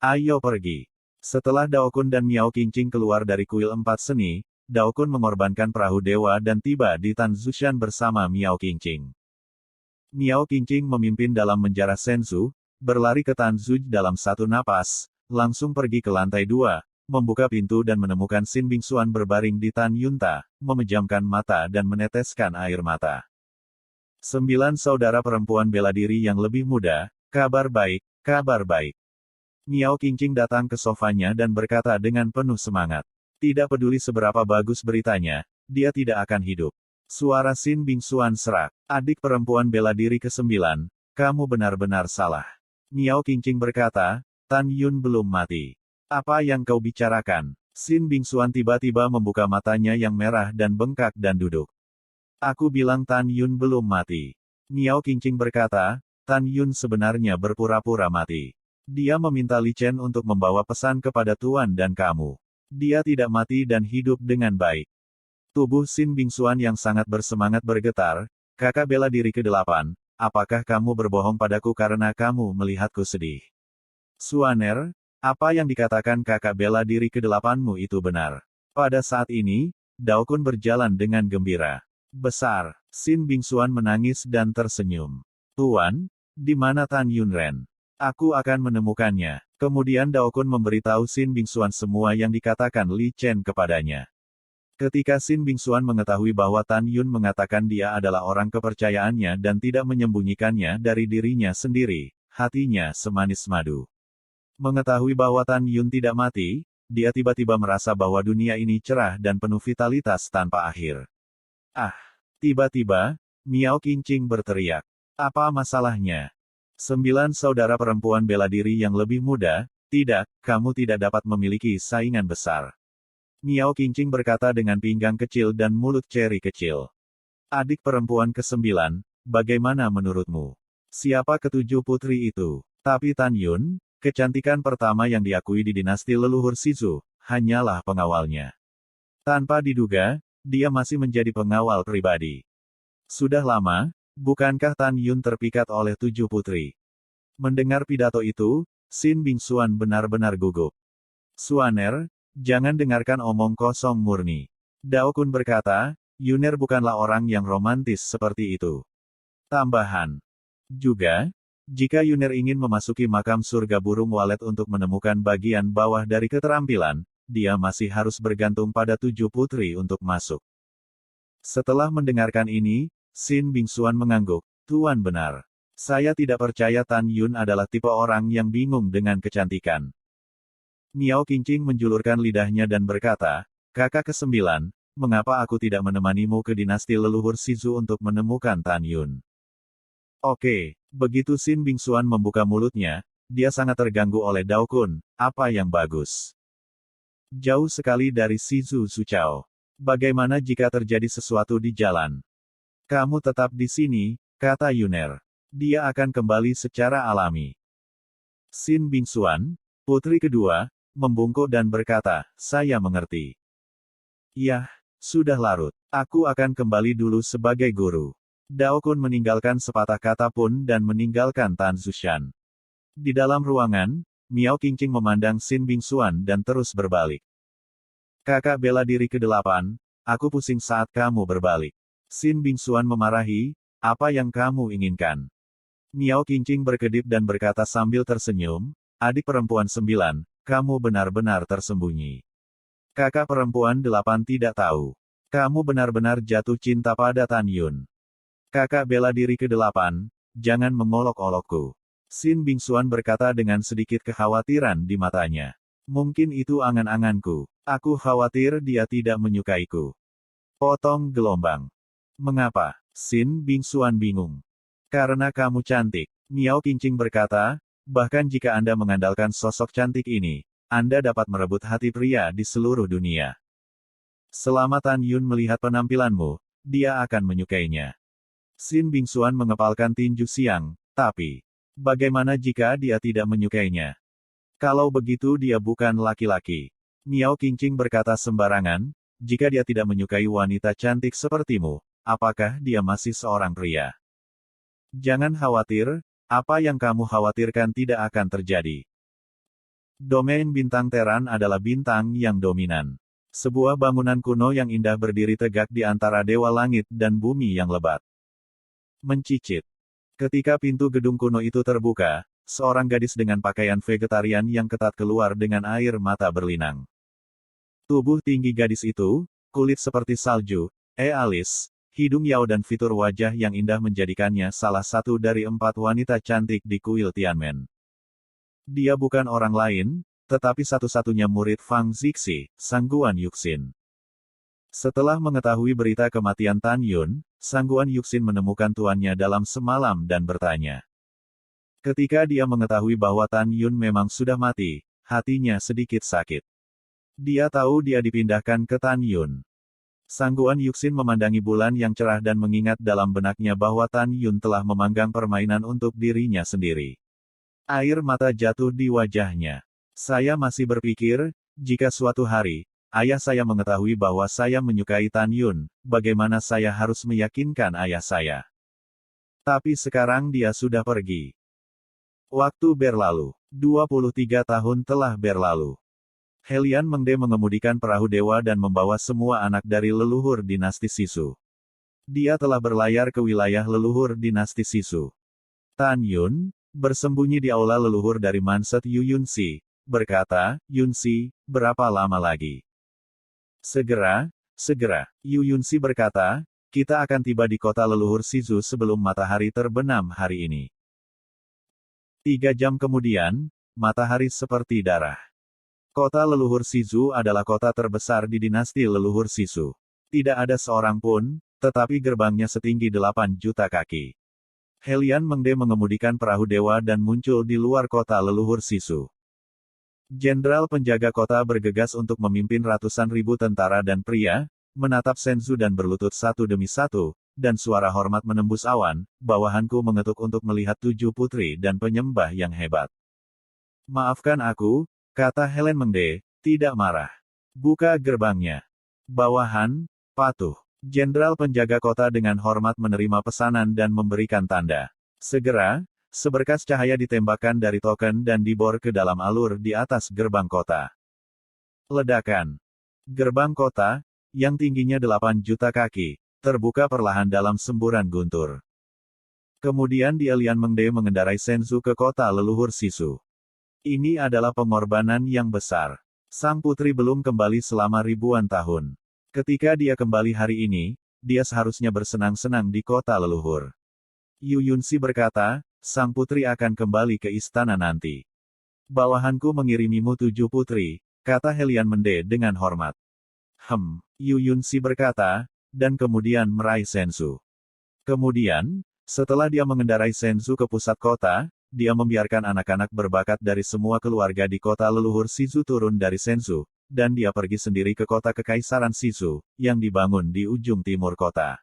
ayo pergi. Setelah Dao Kun dan Miao Qingqing keluar dari kuil 4 seni, Dao Kun mengorbankan perahu dewa dan tiba di Tan Zushan bersama Miao Qingqing. Miao Qingqing memimpin dalam menjarah Senzu, berlari ke Tan Zuj dalam satu napas, langsung pergi ke lantai 2, membuka pintu dan menemukan Xin Bingxuan berbaring di Tan Yunta, memejamkan mata dan meneteskan air mata. 9 saudara perempuan bela diri yang lebih muda, kabar baik, kabar baik. Miao Qingqing datang ke sofanya dan berkata dengan penuh semangat. Tidak peduli seberapa bagus beritanya, dia tidak akan hidup. Suara Xin Bingxuan serak. Adik perempuan bela diri ke-9, kamu benar-benar salah. Miao Qingqing berkata, Tan Yun belum mati. Apa yang kau bicarakan? Xin Bingxuan tiba-tiba membuka matanya yang merah dan bengkak dan duduk. Aku bilang Tan Yun belum mati. Miao Qingqing berkata, Tan Yun sebenarnya berpura-pura mati. Dia meminta Li Chen untuk membawa pesan kepada Tuan dan kamu. Dia tidak mati dan hidup dengan baik. Tubuh Xin Bingxuan yang sangat bersemangat bergetar, kakak bela diri ke-8, apakah kamu berbohong padaku karena kamu melihatku sedih? Suaner, apa yang dikatakan kakak bela diri ke-8mu itu benar. Pada saat ini, Dao Kun berjalan dengan gembira. Besar. Sin Bingxuan menangis dan tersenyum. Tuan, di mana Tan Yunren? Aku akan menemukannya. Kemudian Dao Kun memberitahu Sin Bingxuan semua yang dikatakan Li Chen kepadanya. Ketika Sin Bingxuan mengetahui bahwa Tan Yun mengatakan dia adalah orang kepercayaannya dan tidak menyembunyikannya dari dirinya sendiri, hatinya semanis madu. Mengetahui bahwa Tan Yun tidak mati, dia tiba-tiba merasa bahwa dunia ini cerah dan penuh vitalitas tanpa akhir. Ah! Tiba-tiba, Miao Qingqing berteriak. Apa masalahnya? 9 saudara perempuan bela diri yang lebih muda, tidak, kamu tidak dapat memiliki saingan besar. Miao Qingqing berkata dengan pinggang kecil dan mulut ceri kecil. Adik perempuan ke-9, bagaimana menurutmu? Siapa ketujuh putri itu? Tapi Tan Yun, kecantikan pertama yang diakui di dinasti leluhur Shizu, hanyalah pengawalnya. Tanpa diduga, dia masih menjadi pengawal pribadi. Sudah lama, bukankah Tan Yun terpikat oleh 7 putri? Mendengar pidato itu, Sin Bingxuan benar-benar gugup. Suaner, jangan dengarkan omong kosong murni. Dao Kun berkata, Yuner bukanlah orang yang romantis seperti itu. Tambahan. Juga, jika Yuner ingin memasuki makam surga burung walet untuk menemukan bagian bawah dari keterampilan, dia masih harus bergantung pada 7 putri untuk masuk. Setelah mendengarkan ini, Sin Bingxuan mengangguk, Tuan benar. Saya tidak percaya Tan Yun adalah tipe orang yang bingung dengan kecantikan. Miao Qingqing menjulurkan lidahnya dan berkata, Kakak ke-9, mengapa aku tidak menemanimu ke dinasti leluhur Shizu untuk menemukan Tan Yun? Oke, begitu Sin Bingxuan membuka mulutnya, dia sangat terganggu oleh Dao Kun, apa yang bagus? Jauh sekali dari Shizu Suchao. Bagaimana jika terjadi sesuatu di jalan? Kamu tetap di sini, kata Yuner. Dia akan kembali secara alami. Sin Bingxuan, putri kedua, membungkuk dan berkata, saya mengerti. Yah, sudah larut. Aku akan kembali dulu sebagai guru. Dao Kun meninggalkan sepatah kata pun dan meninggalkan Tan Zushan. Di dalam ruangan, Miao Qingqing memandang Sin Bingxuan dan terus berbalik. Kakak bela diri ke-8, aku pusing saat kamu berbalik. Sin Bingxuan memarahi, apa yang kamu inginkan? Miao Qingqing berkedip dan berkata sambil tersenyum, adik perempuan 9, kamu benar-benar tersembunyi. Kakak perempuan 8 tidak tahu. Kamu benar-benar jatuh cinta pada Tan Yun. Kakak bela diri ke-8, jangan mengolok-olokku. Sin Bingxuan berkata dengan sedikit kekhawatiran di matanya. Mungkin itu angan-anganku. Aku khawatir dia tidak menyukaiku. Potong gelombang. Mengapa? Sin Bingxuan bingung. Karena kamu cantik. Miao Qingqing berkata, bahkan jika Anda mengandalkan sosok cantik ini, Anda dapat merebut hati pria di seluruh dunia. Selama Tan Yun melihat penampilanmu, dia akan menyukainya. Sin Bingxuan mengepalkan tinju siang, tapi, bagaimana jika dia tidak menyukainya? Kalau begitu dia bukan laki-laki. Miao Qingqing berkata sembarangan, jika dia tidak menyukai wanita cantik sepertimu, apakah dia masih seorang pria? Jangan khawatir, apa yang kamu khawatirkan tidak akan terjadi. Domain bintang Teran adalah bintang yang dominan. Sebuah bangunan kuno yang indah berdiri tegak di antara dewa langit dan bumi yang lebat. Mencicit. Ketika pintu gedung kuno itu terbuka, seorang gadis dengan pakaian vegetarian yang ketat keluar dengan air mata berlinang. Tubuh tinggi gadis itu, kulit seperti salju, alis, hidung Yao dan fitur wajah yang indah menjadikannya salah satu dari 4 wanita cantik di kuil Tianmen. Dia bukan orang lain, tetapi satu-satunya murid Fang Zixi, Sangguan Yuxin. Setelah mengetahui berita kematian Tan Yun, Sangguan Yuxin menemukan tuannya dalam semalam dan bertanya. Ketika dia mengetahui bahwa Tan Yun memang sudah mati, hatinya sedikit sakit. Dia tahu dia dipindahkan ke Tan Yun. Sangguan Yuxin memandangi bulan yang cerah dan mengingat dalam benaknya bahwa Tan Yun telah memanggang permainan untuk dirinya sendiri. Air mata jatuh di wajahnya. Saya masih berpikir, jika suatu hari, ayah saya mengetahui bahwa saya menyukai Tan Yun, bagaimana saya harus meyakinkan ayah saya. Tapi sekarang dia sudah pergi. Waktu berlalu. 23 tahun telah berlalu. Helian Mengde mengemudikan perahu dewa dan membawa semua anak dari leluhur dinasti Sisu. Dia telah berlayar ke wilayah leluhur dinasti Sisu. Tan Yun, bersembunyi di aula leluhur dari Manset Yu Yunxi, berkata, Yunxi, berapa lama lagi? Segera, segera, Yu Yunxi berkata, kita akan tiba di kota leluhur Sisu sebelum matahari terbenam hari ini. 3 jam kemudian, matahari seperti darah. Kota leluhur Sisu adalah kota terbesar di dinasti leluhur Sisu. Tidak ada seorang pun, tetapi gerbangnya setinggi 8 juta kaki. Helian Mengde mengemudikan perahu dewa dan muncul di luar kota leluhur Sisu. Jenderal penjaga kota bergegas untuk memimpin ratusan ribu tentara dan pria, menatap Senzu dan berlutut satu demi satu, dan suara hormat menembus awan, bawahanku mengetuk untuk melihat 7 putri dan penyembah yang hebat. Maafkan aku, kata Helen Mengde, tidak marah. Buka gerbangnya. Bawahan, patuh. Jenderal penjaga kota dengan hormat menerima pesanan dan memberikan tanda. Segera, seberkas cahaya ditembakkan dari token dan dibor ke dalam alur di atas gerbang kota. Ledakan. Gerbang kota, yang tingginya 8 juta kaki, terbuka perlahan dalam semburan guntur. Kemudian Lian Mengde mengendarai Senzu ke kota leluhur Sisu. Ini adalah pengorbanan yang besar. Sang putri belum kembali selama ribuan tahun. Ketika dia kembali hari ini, dia seharusnya bersenang-senang di kota leluhur. Yu Yunxi berkata, sang putri akan kembali ke istana nanti. Bawahanku mengirimimu 7 putri, kata Helian Mengde dengan hormat. Yu Yunxi berkata, dan kemudian meraih Senzu. Kemudian, setelah dia mengendarai Senzu ke pusat kota, dia membiarkan anak-anak berbakat dari semua keluarga di kota leluhur Sisu turun dari Senzu, dan dia pergi sendiri ke kota Kekaisaran Sisu, yang dibangun di ujung timur kota.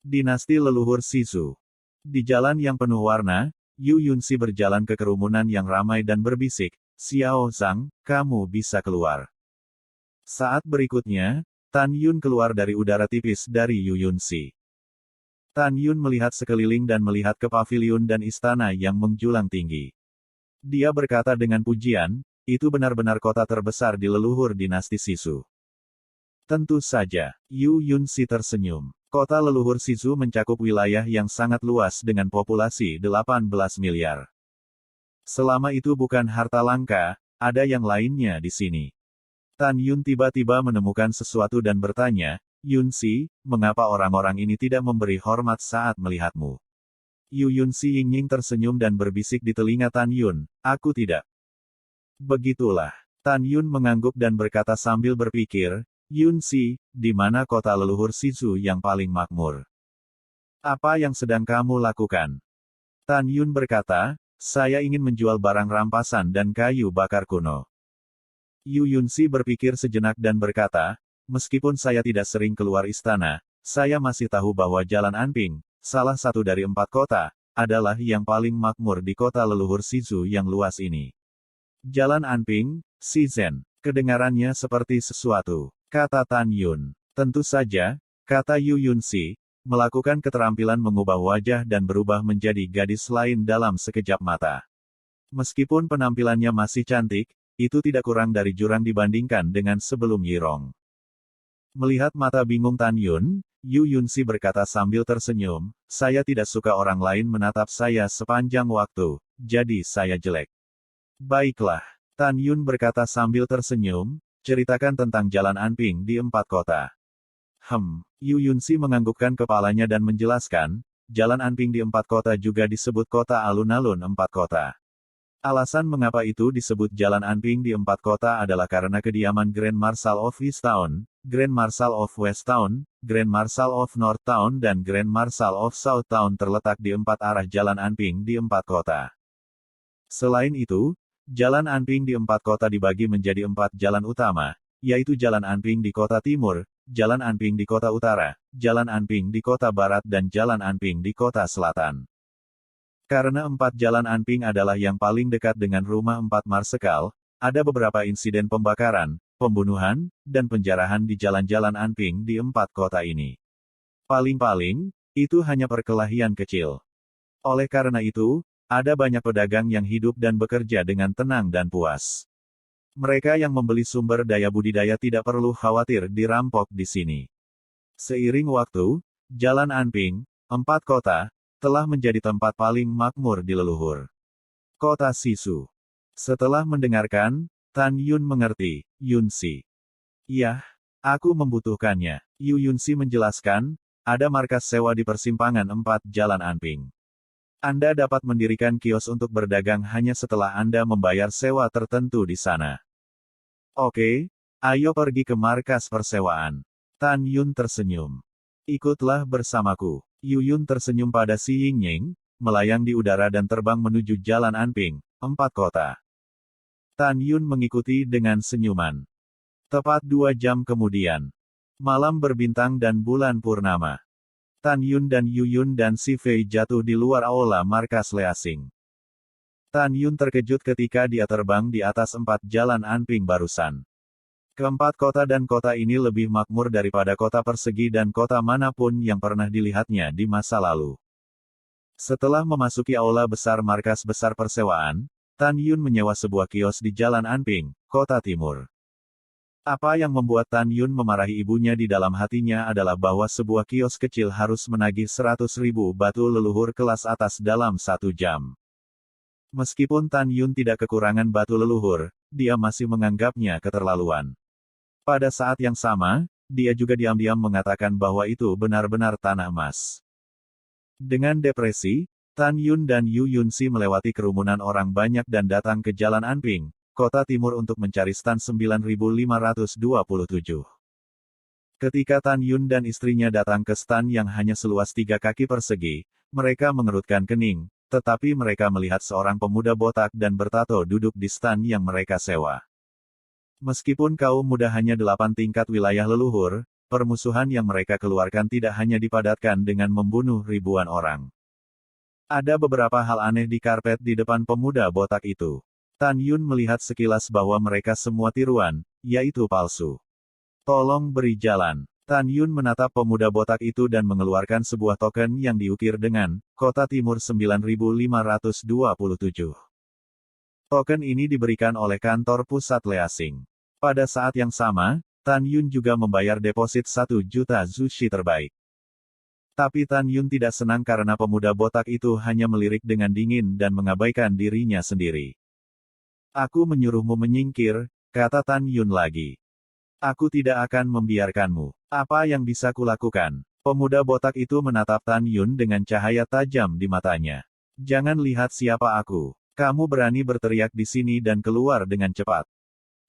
Dinasti leluhur Sisu. Di jalan yang penuh warna, Yu Yunxi berjalan ke kerumunan yang ramai dan berbisik, Xiao Zhang, kamu bisa keluar. Saat berikutnya, Tan Yun keluar dari udara tipis dari Yu Yunxi. Tan Yun melihat sekeliling dan melihat ke paviliun dan istana yang menjulang tinggi. Dia berkata dengan pujian, itu benar-benar kota terbesar di leluhur dinasti Sisu. Tentu saja, Yu Yunxi tersenyum. Kota leluhur Sisu mencakup wilayah yang sangat luas dengan populasi 18 miliar. Selama itu bukan harta langka, ada yang lainnya di sini. Tan Yun tiba-tiba menemukan sesuatu dan bertanya, Yunxi, mengapa orang-orang ini tidak memberi hormat saat melihatmu? Yu Yunxi Ying tersenyum dan berbisik di telinga Tan Yun, aku tidak. Begitulah. Tan Yun mengangguk dan berkata sambil berpikir, Yunxi, di mana kota leluhur Sisu yang paling makmur? Apa yang sedang kamu lakukan? Tan Yun berkata, saya ingin menjual barang rampasan dan kayu bakar kuno. Yu Yunxi berpikir sejenak dan berkata, meskipun saya tidak sering keluar istana, saya masih tahu bahwa Jalan Anping, salah satu dari 4 kota, adalah yang paling makmur di kota leluhur Sisu yang luas ini. Jalan Anping, Shizhen, kedengarannya seperti sesuatu, kata Tan Yun. Tentu saja, kata Yu Yunxi, melakukan keterampilan mengubah wajah dan berubah menjadi gadis lain dalam sekejap mata. Meskipun penampilannya masih cantik, itu tidak kurang dari jurang dibandingkan dengan sebelum Yirong. Melihat mata bingung Tan Yun, Yu Yunxi berkata sambil tersenyum, saya tidak suka orang lain menatap saya sepanjang waktu, jadi saya jelek. Baiklah, Tan Yun berkata sambil tersenyum, ceritakan tentang Jalan Anping di 4 kota. Yu Yunxi menganggukkan kepalanya dan menjelaskan, Jalan Anping di 4 kota juga disebut kota alun-alun 4 kota. Alasan mengapa itu disebut Jalan Anping di 4 kota adalah karena kediaman Grand Marshal of East Town, Grand Marshal of West Town, Grand Marshal of North Town dan Grand Marshal of South Town terletak di 4 arah Jalan Anping di 4 kota. Selain itu, Jalan Anping di 4 kota dibagi menjadi 4 jalan utama, yaitu Jalan Anping di kota timur, Jalan Anping di kota utara, Jalan Anping di kota barat dan Jalan Anping di kota selatan. Karena 4 Jalan Anping adalah yang paling dekat dengan rumah 4 marsekal, ada beberapa insiden pembakaran, pembunuhan, dan penjarahan di jalan-jalan Anping di 4 kota ini. Paling-paling, itu hanya perkelahian kecil. Oleh karena itu, ada banyak pedagang yang hidup dan bekerja dengan tenang dan puas. Mereka yang membeli sumber daya budidaya tidak perlu khawatir dirampok di sini. Seiring waktu, Jalan Anping, 4 kota, telah menjadi tempat paling makmur di leluhur kota Sisu. Setelah mendengarkan, Tan Yun mengerti, Yunsi. Iya, aku membutuhkannya. Yu Yunsi menjelaskan, ada markas sewa di persimpangan 4 Jalan Anping. Anda dapat mendirikan kios untuk berdagang hanya setelah Anda membayar sewa tertentu di sana. Oke, ayo pergi ke markas persewaan. Tan Yun tersenyum. Ikutlah bersamaku. Yu Yun tersenyum pada Si Yingning, melayang di udara dan terbang menuju Jalan Anping, 4 kota. Tan Yun mengikuti dengan senyuman. Tepat 2 jam kemudian. Malam berbintang dan bulan purnama. Tan Yun dan Yu Yun dan Si Fei jatuh di luar aula markas Leasing. Tan Yun terkejut ketika dia terbang di atas 4 Jalan Anping barusan. Keempat kota dan kota ini lebih makmur daripada kota persegi dan kota manapun yang pernah dilihatnya di masa lalu. Setelah memasuki aula besar markas besar persewaan, Tan Yun menyewa sebuah kios di Jalan Anping, Kota Timur. Apa yang membuat Tan Yun memarahi ibunya di dalam hatinya adalah bahwa sebuah kios kecil harus menagih 100.000 batu leluhur kelas atas dalam 1 jam. Meskipun Tan Yun tidak kekurangan batu leluhur, dia masih menganggapnya keterlaluan. Pada saat yang sama, dia juga diam-diam mengatakan bahwa itu benar-benar tanah emas. Dengan depresi, Tan Yun dan Yu Yunsi melewati kerumunan orang banyak dan datang ke Jalan Anping, Kota Timur untuk mencari stan 9527. Ketika Tan Yun dan istrinya datang ke stan yang hanya seluas 3 kaki persegi, mereka mengerutkan kening, tetapi mereka melihat seorang pemuda botak dan bertato duduk di stan yang mereka sewa. Meskipun kaum muda hanya 8 tingkat wilayah leluhur, permusuhan yang mereka keluarkan tidak hanya dipadatkan dengan membunuh ribuan orang. Ada beberapa hal aneh di karpet di depan pemuda botak itu. Tan Yun melihat sekilas bahwa mereka semua tiruan, yaitu palsu. Tolong beri jalan. Tan Yun menatap pemuda botak itu dan mengeluarkan sebuah token yang diukir dengan Kota Timur 9527. Token ini diberikan oleh kantor pusat Leasing. Pada saat yang sama, Tan Yun juga membayar deposit 1 juta zushi terbaik. Tapi Tan Yun tidak senang karena pemuda botak itu hanya melirik dengan dingin dan mengabaikan dirinya sendiri. Aku menyuruhmu menyingkir, kata Tan Yun lagi. Aku tidak akan membiarkanmu. Apa yang bisa kulakukan? Pemuda botak itu menatap Tan Yun dengan cahaya tajam di matanya. Jangan lihat siapa aku. Kamu berani berteriak di sini dan keluar dengan cepat.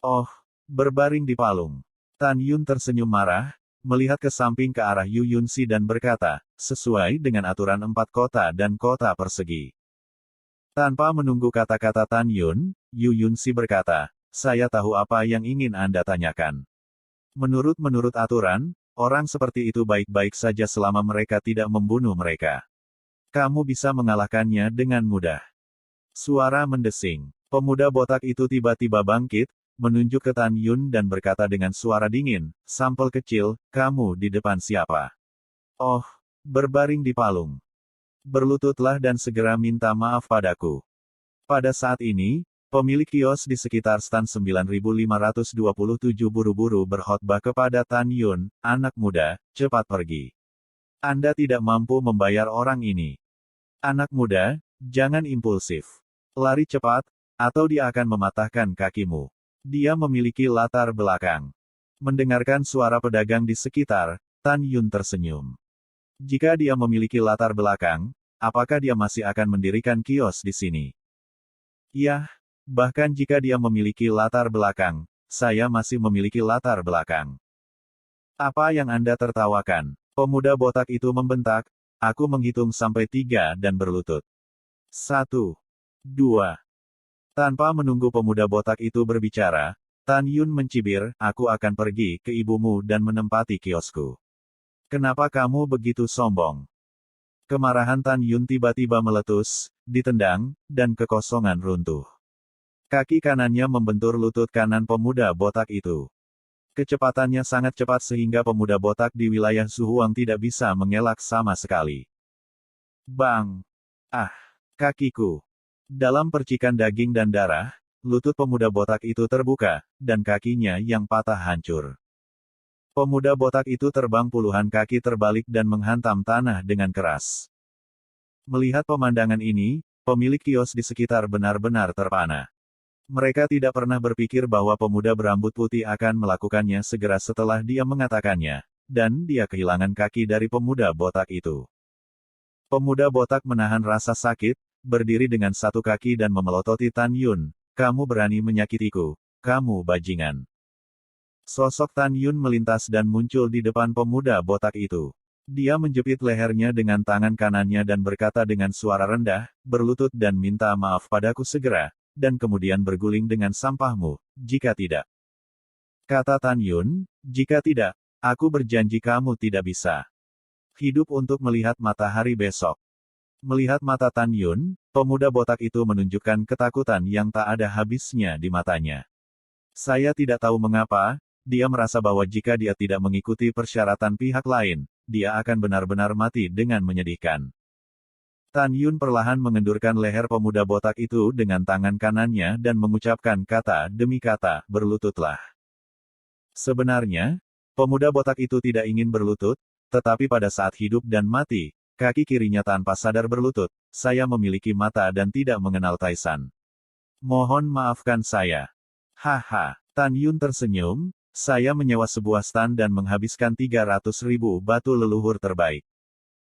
Oh, berbaring di palung. Tan Yun tersenyum marah, melihat ke samping ke arah Yu Yunsi dan berkata, sesuai dengan aturan 4 kota dan kota persegi. Tanpa menunggu kata-kata Tan Yun, Yu Yunsi berkata, saya tahu apa yang ingin Anda tanyakan. Menurut aturan, orang seperti itu baik-baik saja selama mereka tidak membunuh mereka. Kamu bisa mengalahkannya dengan mudah. Suara mendesing. Pemuda botak itu tiba-tiba bangkit, menunjuk ke Tan Yun dan berkata dengan suara dingin, sampel kecil, kamu di depan siapa? Oh, berbaring di palung. Berlututlah dan segera minta maaf padaku. Pada saat ini, pemilik kios di sekitar stan 9527 buru-buru berkhotbah kepada Tan Yun, anak muda, cepat pergi. Anda tidak mampu membayar orang ini. Anak muda, jangan impulsif. Lari cepat, atau dia akan mematahkan kakimu. Dia memiliki latar belakang. Mendengarkan suara pedagang di sekitar, Tan Yun tersenyum. Jika dia memiliki latar belakang, apakah dia masih akan mendirikan kios di sini? Ya, bahkan jika dia memiliki latar belakang, saya masih memiliki latar belakang. Apa yang Anda tertawakan? Pemuda botak itu membentak, aku menghitung sampai 3 dan berlutut. 1, 2. Tanpa menunggu pemuda botak itu berbicara, Tan Yun mencibir, aku akan pergi ke ibumu dan menempati kiosku. Kenapa kamu begitu sombong? Kemarahan Tan Yun tiba-tiba meletus, ditendang, dan kekosongan runtuh. Kaki kanannya membentur lutut kanan pemuda botak itu. Kecepatannya sangat cepat sehingga pemuda botak di wilayah Suhuang tidak bisa mengelak sama sekali. Bang! Ah! Kakiku! Dalam percikan daging dan darah, lutut pemuda botak itu terbuka, dan kakinya yang patah hancur. Pemuda botak itu terbang puluhan kaki terbalik dan menghantam tanah dengan keras. Melihat pemandangan ini, pemilik kios di sekitar benar-benar terpana. Mereka tidak pernah berpikir bahwa pemuda berambut putih akan melakukannya segera setelah dia mengatakannya, dan dia kehilangan kaki dari pemuda botak itu. Pemuda botak menahan rasa sakit, berdiri dengan satu kaki dan memelototi Tan Yun. Kamu berani menyakitiku, kamu bajingan. Sosok Tan Yun melintas dan muncul di depan pemuda botak itu. Dia menjepit lehernya dengan tangan kanannya dan berkata dengan suara rendah, berlutut dan minta maaf padaku segera, dan kemudian berguling dengan sampahmu, jika tidak. Kata Tan Yun, jika tidak, aku berjanji kamu tidak bisa hidup untuk melihat matahari besok. Melihat mata Tan Yun, pemuda botak itu menunjukkan ketakutan yang tak ada habisnya di matanya. Saya tidak tahu mengapa, dia merasa bahwa jika dia tidak mengikuti persyaratan pihak lain, dia akan benar-benar mati dengan menyedihkan. Tan Yun perlahan mengendurkan leher pemuda botak itu dengan tangan kanannya dan mengucapkan kata demi kata, berlututlah. Sebenarnya, pemuda botak itu tidak ingin berlutut, tetapi pada saat hidup dan mati, kaki kirinya tanpa sadar berlutut, saya memiliki mata dan tidak mengenal Taisan. Mohon maafkan saya. Haha, Tan Yun tersenyum, saya menyewa sebuah stan dan menghabiskan 300.000 batu leluhur terbaik.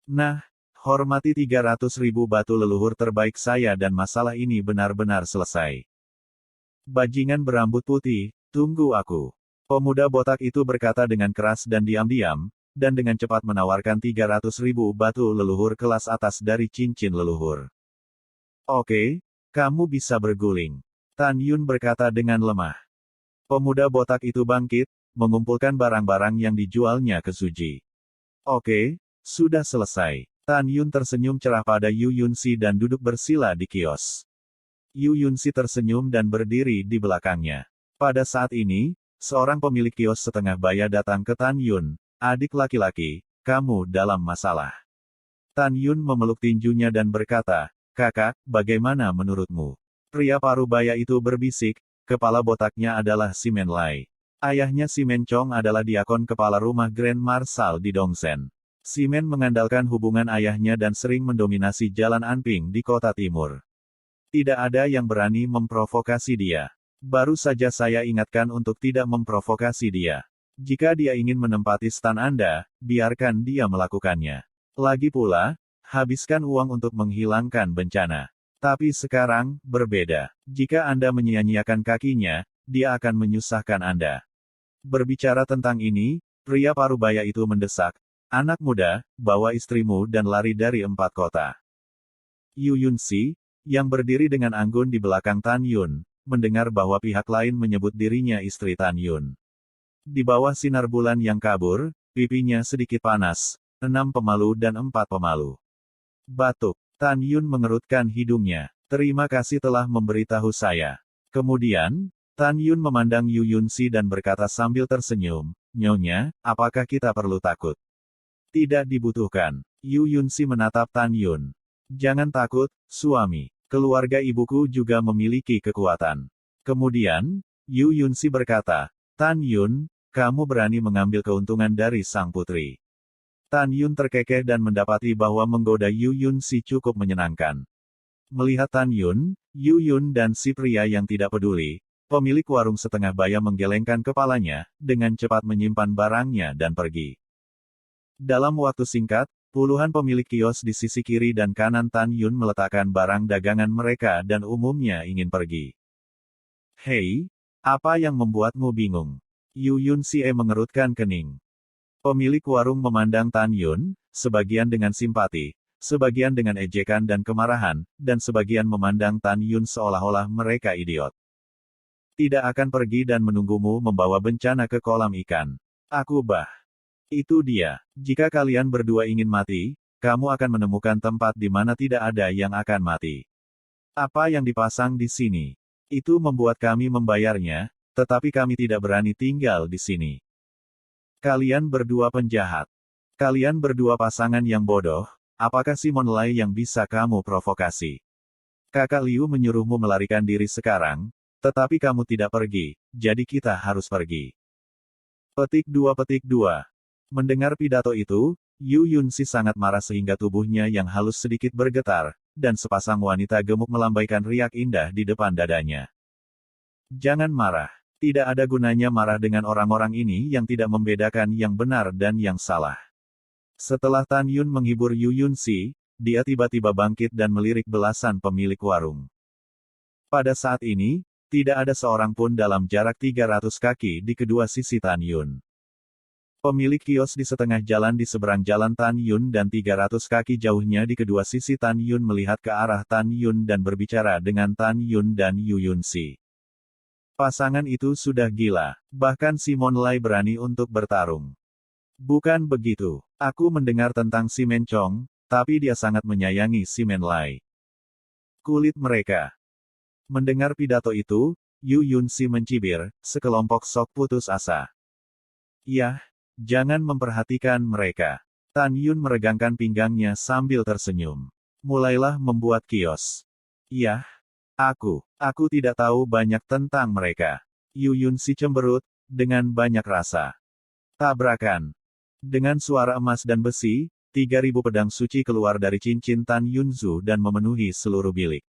Nah, hormati 300.000 batu leluhur terbaik saya dan masalah ini benar-benar selesai. Bajingan berambut putih, tunggu aku. Pemuda botak itu berkata dengan keras dan diam-diam, dan dengan cepat menawarkan 300.000 batu leluhur kelas atas dari cincin leluhur. Oke, kamu bisa berguling. Tan Yun berkata dengan lemah. Pemuda botak itu bangkit, mengumpulkan barang-barang yang dijualnya ke Suji. Oke, sudah selesai. Tan Yun tersenyum cerah pada Yu Yunsi dan duduk bersila di kios. Yu Yunsi tersenyum dan berdiri di belakangnya. Pada saat ini, seorang pemilik kios setengah baya datang ke Tan Yun. Adik laki-laki, kamu dalam masalah. Tan Yun memeluk tinjunya dan berkata, kakak, bagaimana menurutmu? Pria parubaya itu berbisik, kepala botaknya adalah Si Men Lai. Ayahnya Si Men Chong adalah diakon kepala rumah Grand Marshal di Dongsen. Si Men mengandalkan hubungan ayahnya dan sering mendominasi Jalan Anping di kota timur. Tidak ada yang berani memprovokasi dia. Baru saja saya ingatkan untuk tidak memprovokasi dia. Jika dia ingin menempati stan Anda, biarkan dia melakukannya. Lagi pula, habiskan uang untuk menghilangkan bencana. Tapi sekarang, berbeda. Jika Anda menyia-nyiakan kakinya, dia akan menyusahkan Anda. Berbicara tentang ini, pria parubaya itu mendesak, anak muda, bawa istrimu dan lari dari 4 kota. Yu Yunsi, yang berdiri dengan anggun di belakang Tan Yun, mendengar bahwa pihak lain menyebut dirinya istri Tan Yun. Di bawah sinar bulan yang kabur, pipinya sedikit panas, 6 pemalu dan 4 pemalu. Batuk. Tan Yun mengerutkan hidungnya. Terima kasih telah memberitahu saya. Kemudian, Tan Yun memandang Yu Yunsi dan berkata sambil tersenyum, Nyonya, apakah kita perlu takut? Tidak dibutuhkan. Yu Yunsi menatap Tan Yun. Jangan takut, suami. Keluarga ibuku juga memiliki kekuatan. Kemudian, Yu Yunsi berkata, Tan Yun, kamu berani mengambil keuntungan dari sang putri. Tan Yun terkekeh dan mendapati bahwa menggoda Yu Yunsi cukup menyenangkan. Melihat Tan Yun, Yu Yun dan si pria yang tidak peduli, pemilik warung setengah baya menggelengkan kepalanya, dengan cepat menyimpan barangnya dan pergi. Dalam waktu singkat, puluhan pemilik kios di sisi kiri dan kanan Tan Yun meletakkan barang dagangan mereka dan umumnya ingin pergi. Hei, apa yang membuatmu bingung? Yu Yunsi mengerutkan kening. Pemilik warung memandang Tan Yun, sebagian dengan simpati, sebagian dengan ejekan dan kemarahan, dan sebagian memandang Tan Yun seolah-olah mereka idiot. Tidak akan pergi dan menunggumu membawa bencana ke kolam ikan. Aku bah. Itu dia. Jika kalian berdua ingin mati, kamu akan menemukan tempat di mana tidak ada yang akan mati. Apa yang dipasang di sini? Itu membuat kami membayarnya, tetapi kami tidak berani tinggal di sini. Kalian berdua penjahat. Kalian berdua pasangan yang bodoh, apakah Simon Lai yang bisa kamu provokasi? Kakak Liu menyuruhmu melarikan diri sekarang, tetapi kamu tidak pergi, jadi kita harus pergi. Petik 2. Mendengar pidato itu, Yu Yunsi sangat marah sehingga tubuhnya yang halus sedikit bergetar, dan sepasang wanita gemuk melambaikan riak indah di depan dadanya. Jangan marah. Tidak ada gunanya marah dengan orang-orang ini yang tidak membedakan yang benar dan yang salah. Setelah Tan Yun menghibur Yu Yunsi, dia tiba-tiba bangkit dan melirik belasan pemilik warung. Pada saat ini, tidak ada seorang pun dalam jarak 300 kaki di kedua sisi Tan Yun. Pemilik kios di setengah jalan di seberang jalan Tan Yun dan 300 kaki jauhnya di kedua sisi Tan Yun melihat ke arah Tan Yun dan berbicara dengan Tan Yun dan Yu Yunsi. Pasangan itu sudah gila, bahkan Simon Lai berani untuk bertarung. Bukan begitu, aku mendengar tentang si Mencong, tapi dia sangat menyayangi si Men Lai. Kulit mereka. Mendengar pidato itu, Yu Yunsi mencibir, sekelompok sok putus asa. Yah. Jangan memperhatikan mereka. Tan Yun meregangkan pinggangnya sambil tersenyum. Mulailah membuat kios. Yah. Aku tidak tahu banyak tentang mereka. Yu Yunsi cemberut, dengan banyak rasa. Tabrakan. Dengan suara emas dan besi, 3.000 pedang suci keluar dari cincin Tan Yunzu dan memenuhi seluruh bilik.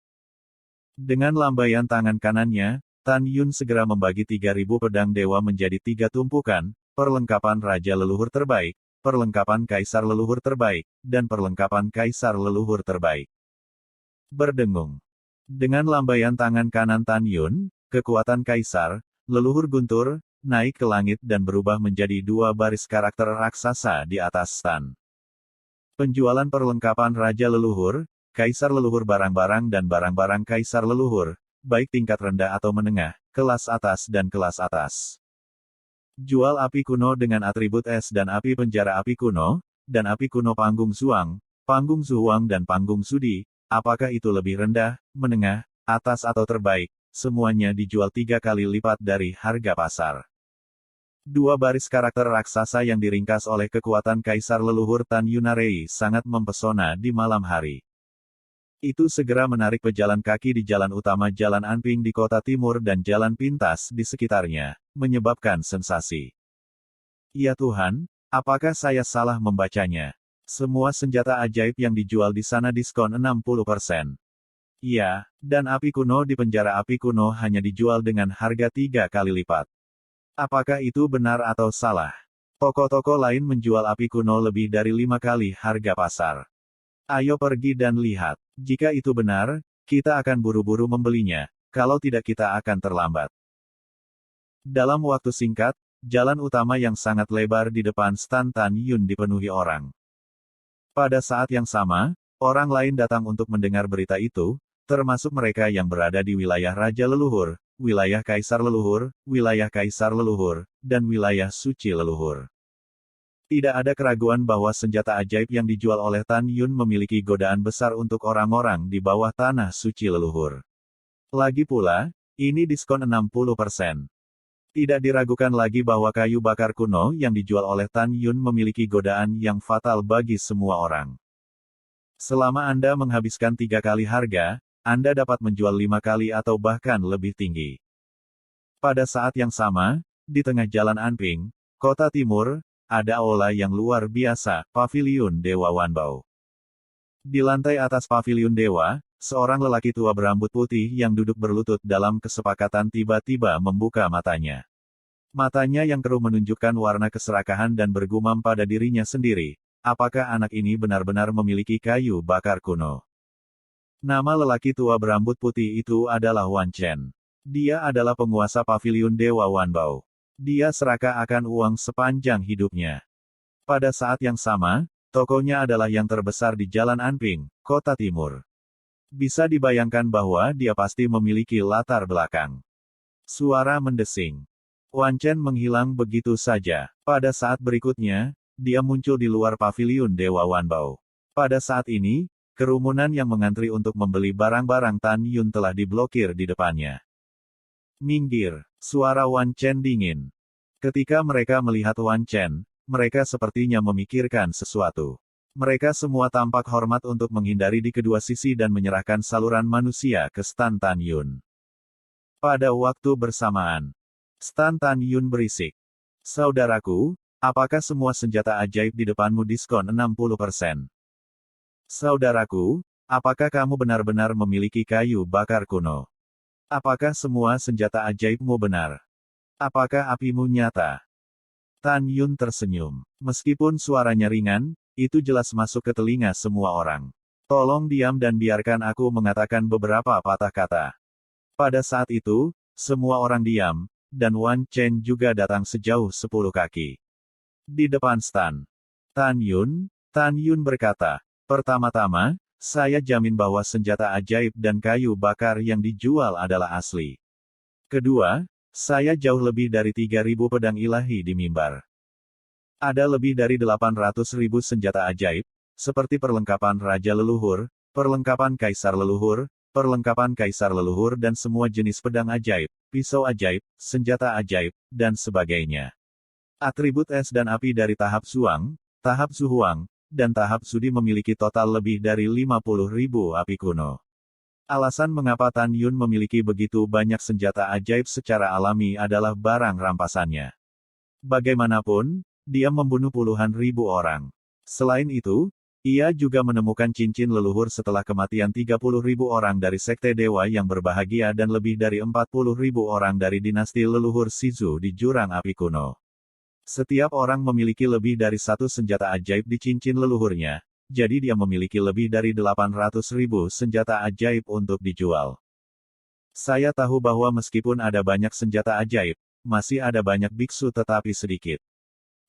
Dengan lambaian tangan kanannya, Tan Yun segera membagi 3.000 pedang dewa menjadi 3 tumpukan, perlengkapan Raja Leluhur Terbaik, perlengkapan Kaisar Leluhur Terbaik, dan perlengkapan Kaisar Leluhur Terbaik. Berdengung. Dengan lambaian tangan kanan Tan Yun, kekuatan Kaisar, Leluhur Guntur, naik ke langit dan berubah menjadi 2 baris karakter raksasa di atas Tan. Penjualan perlengkapan Raja Leluhur, Kaisar Leluhur barang-barang dan barang-barang Kaisar Leluhur, baik tingkat rendah atau menengah, kelas atas dan kelas atas. Jual api kuno dengan atribut es dan api penjara api kuno, dan api kuno panggung Zuang, panggung Zuhuang dan panggung Sudi, apakah itu lebih rendah, menengah, atas atau terbaik, semuanya dijual 3 kali lipat dari harga pasar. 2 baris karakter raksasa yang diringkas oleh kekuatan Kaisar Leluhur Tan Yunarei sangat mempesona di malam hari. Itu segera menarik pejalan kaki di jalan utama Jalan Anping di kota timur dan jalan pintas di sekitarnya, menyebabkan sensasi. Ya Tuhan, apakah saya salah membacanya? Semua senjata ajaib yang dijual di sana diskon 60%. Ya, dan api kuno di penjara api kuno hanya dijual dengan harga 3 kali lipat. Apakah itu benar atau salah? Toko-toko lain menjual api kuno lebih dari 5 kali harga pasar. Ayo pergi dan lihat. Jika itu benar, kita akan buru-buru membelinya, kalau tidak kita akan terlambat. Dalam waktu singkat, jalan utama yang sangat lebar di depan stan Tan Yun dipenuhi orang. Pada saat yang sama, orang lain datang untuk mendengar berita itu, termasuk mereka yang berada di wilayah Raja Leluhur, wilayah Kaisar Leluhur, wilayah Kaisar Leluhur, dan wilayah Suci Leluhur. Tidak ada keraguan bahwa senjata ajaib yang dijual oleh Tan Yun memiliki godaan besar untuk orang-orang di bawah tanah suci leluhur. Lagi pula, ini diskon 60%. Tidak diragukan lagi bahwa kayu bakar kuno yang dijual oleh Tan Yun memiliki godaan yang fatal bagi semua orang. Selama Anda menghabiskan 3 kali harga, Anda dapat menjual 5 kali atau bahkan lebih tinggi. Pada saat yang sama, di tengah jalan Anping, kota timur, ada aula yang luar biasa, Paviliun Dewa Wanbao. Di lantai atas Paviliun Dewa, seorang lelaki tua berambut putih yang duduk berlutut dalam kesepakatan tiba-tiba membuka matanya. Matanya yang keruh menunjukkan warna keserakahan dan bergumam pada dirinya sendiri, apakah anak ini benar-benar memiliki kayu bakar kuno? Nama lelaki tua berambut putih itu adalah Wan Chen. Dia adalah penguasa Paviliun Dewa Wanbao. Dia serakah akan uang sepanjang hidupnya. Pada saat yang sama, tokonya adalah yang terbesar di Jalan Anping, Kota Timur. Bisa dibayangkan bahwa dia pasti memiliki latar belakang. Suara mendesing. Wan Chen menghilang begitu saja. Pada saat berikutnya, dia muncul di luar Paviliun Dewa Wanbao. Pada saat ini, kerumunan yang mengantri untuk membeli barang-barang Tan Yun telah diblokir di depannya. Minggir, suara Wan Chen dingin. Ketika mereka melihat Wan Chen, mereka sepertinya memikirkan sesuatu. Mereka semua tampak hormat untuk menghindari di kedua sisi dan menyerahkan saluran manusia ke stan Tan Yun. Pada waktu bersamaan, stan Tan Yun berisik. Saudaraku, apakah semua senjata ajaib di depanmu diskon 60%? Saudaraku, apakah kamu benar-benar memiliki kayu bakar kuno? Apakah semua senjata ajaibmu benar? Apakah apimu nyata? Tan Yun tersenyum. Meskipun suaranya ringan, itu jelas masuk ke telinga semua orang. Tolong diam dan biarkan aku mengatakan beberapa patah kata. Pada saat itu, semua orang diam, dan Wan Chen juga datang sejauh 10 kaki. Di depan stan. Tan Yun berkata, pertama-tama, saya jamin bahwa senjata ajaib dan kayu bakar yang dijual adalah asli. Kedua, saya jauh lebih dari 3.000 pedang ilahi di mimbar. Ada lebih dari 800.000 senjata ajaib, seperti perlengkapan Raja Leluhur, perlengkapan Kaisar Leluhur dan semua jenis pedang ajaib, pisau ajaib, senjata ajaib, dan sebagainya. Atribut es dan api dari tahap Zuang, tahap Zuhuang, dan tahap Sudi memiliki total lebih dari 50.000 api kuno. Alasan mengapa Tan Yun memiliki begitu banyak senjata ajaib secara alami adalah barang rampasannya. Bagaimanapun, dia membunuh puluhan ribu orang. Selain itu, ia juga menemukan cincin leluhur setelah kematian 30.000 orang dari Sekte Dewa yang berbahagia dan lebih dari 40.000 orang dari dinasti leluhur Shizu di Jurang Api Kuno. Setiap orang memiliki lebih dari satu senjata ajaib di cincin leluhurnya, jadi dia memiliki lebih dari 800.000 senjata ajaib untuk dijual. Saya tahu bahwa meskipun ada banyak senjata ajaib, masih ada banyak biksu tetapi sedikit.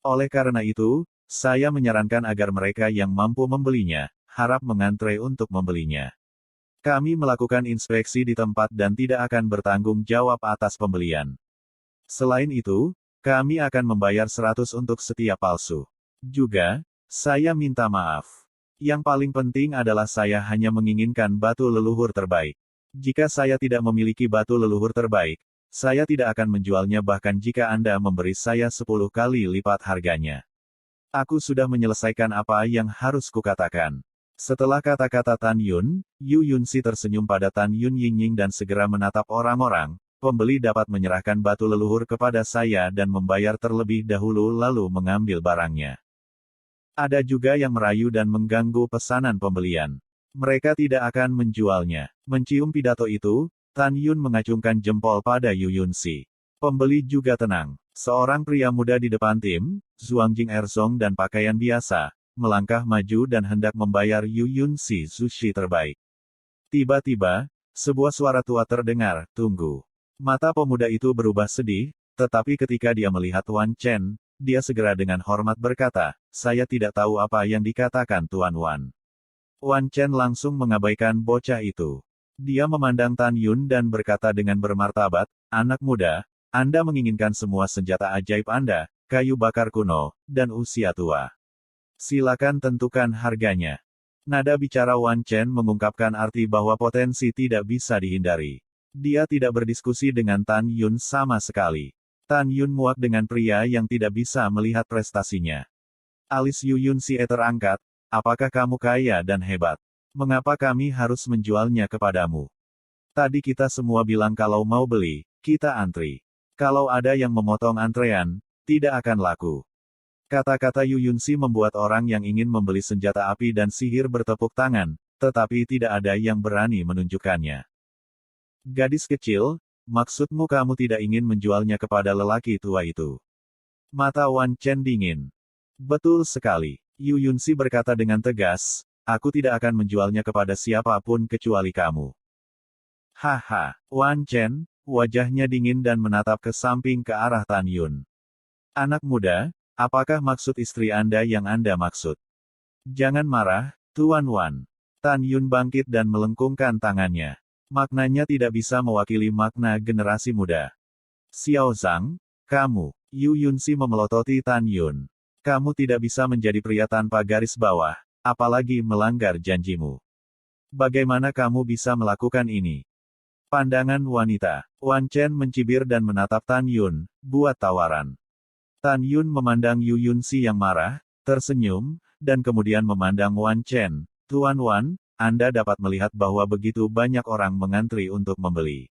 Oleh karena itu, saya menyarankan agar mereka yang mampu membelinya, harap mengantre untuk membelinya. Kami melakukan inspeksi di tempat dan tidak akan bertanggung jawab atas pembelian. Selain itu, kami akan membayar 100 untuk setiap palsu. Juga, saya minta maaf. Yang paling penting adalah saya hanya menginginkan batu leluhur terbaik. Jika saya tidak memiliki batu leluhur terbaik, saya tidak akan menjualnya bahkan jika Anda memberi saya 10 kali lipat harganya. Aku sudah menyelesaikan apa yang harus kukatakan. Setelah kata-kata Tan Yun, Yu Yunxi tersenyum pada Tan Yun Yingying dan segera menatap orang-orang. Pembeli dapat menyerahkan batu leluhur kepada saya dan membayar terlebih dahulu lalu mengambil barangnya. Ada juga yang merayu dan mengganggu pesanan pembelian. Mereka tidak akan menjualnya. Mencium pidato itu, Tan Yun mengacungkan jempol pada Yu Yunxi. Pembeli juga tenang. Seorang pria muda di depan tim, Zhuangjing Erzong dan pakaian biasa, melangkah maju dan hendak membayar Yu Yunxi sushi terbaik. Tiba-tiba, sebuah suara tua terdengar, tunggu. Mata pemuda itu berubah sedih, tetapi ketika dia melihat Wan Chen, dia segera dengan hormat berkata, saya tidak tahu apa yang dikatakan Tuan Wan. Wan Chen langsung mengabaikan bocah itu. Dia memandang Tan Yun dan berkata dengan bermartabat, anak muda, Anda menginginkan semua senjata ajaib Anda, kayu bakar kuno, dan usia tua. Silakan tentukan harganya. Nada bicara Wan Chen mengungkapkan arti bahwa potensi tidak bisa dihindari. Dia tidak berdiskusi dengan Tan Yun sama sekali. Tan Yun muak dengan pria yang tidak bisa melihat prestasinya. Alis Yu Yunxi terangkat, apakah kamu kaya dan hebat? Mengapa kami harus menjualnya kepadamu? Tadi kita semua bilang kalau mau beli, kita antri. Kalau ada yang memotong antrean, tidak akan laku. Kata-kata Yu Yunxi membuat orang yang ingin membeli senjata api dan sihir bertepuk tangan, tetapi tidak ada yang berani menunjukkannya. Gadis kecil, maksudmu kamu tidak ingin menjualnya kepada lelaki tua itu? Mata Wan Chen dingin. Betul sekali. Yu Yunxi berkata dengan tegas, aku tidak akan menjualnya kepada siapapun kecuali kamu. Haha, Wan Chen, wajahnya dingin dan menatap ke samping ke arah Tan Yun. Anak muda, apakah maksud istri Anda yang Anda maksud? Jangan marah, Tuan Wan. Tan Yun bangkit dan melengkungkan tangannya. Maknanya tidak bisa mewakili makna generasi muda. Xiao Zhang, kamu, Yu Yunxi memelototi Tan Yun. Kamu tidak bisa menjadi pria tanpa garis bawah, apalagi melanggar janjimu. Bagaimana kamu bisa melakukan ini? Pandangan wanita. Wan Chen mencibir dan menatap Tan Yun, buat tawaran. Tan Yun memandang Yu Yunxi yang marah, tersenyum, dan kemudian memandang Wan Chen. Tuan Wan, Anda dapat melihat bahwa begitu banyak orang mengantri untuk membeli.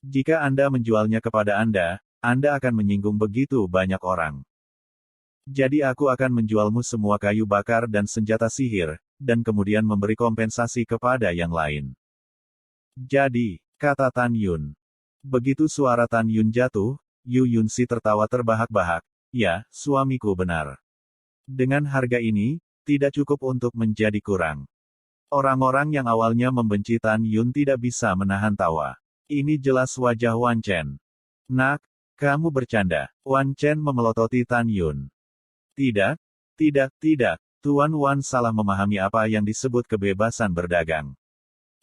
Jika Anda menjualnya kepada Anda Anda akan menyinggung begitu banyak orang. Jadi aku akan menjualmu semua kayu bakar dan senjata sihir, dan kemudian memberi kompensasi kepada yang lain. Jadi, kata Tan Yun. Begitu suara Tan Yun jatuh, Yu Yunsi tertawa terbahak-bahak. Ya, suamiku benar. Dengan harga ini, tidak cukup untuk menjadi kurang. Orang-orang yang awalnya membenci Tan Yun tidak bisa menahan tawa. Ini jelas wajah Wan Chen. Nak, kamu bercanda. Wan Chen memelototi Tan Yun. Tidak, tidak, Tuan Wan salah memahami apa yang disebut kebebasan berdagang.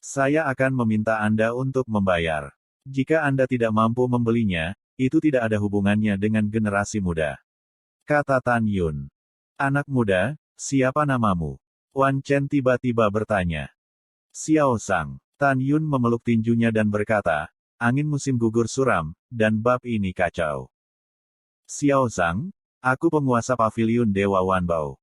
Saya akan meminta Anda untuk membayar. Jika Anda tidak mampu membelinya, itu tidak ada hubungannya dengan generasi muda. Kata Tan Yun. Anak muda, siapa namamu? Wan Chen tiba-tiba bertanya. Xiao Sang. Tan Yun memeluk tinjunya dan berkata, angin musim gugur suram, dan bab ini kacau. Xiao Sang, aku penguasa paviliun Dewa Wanbao.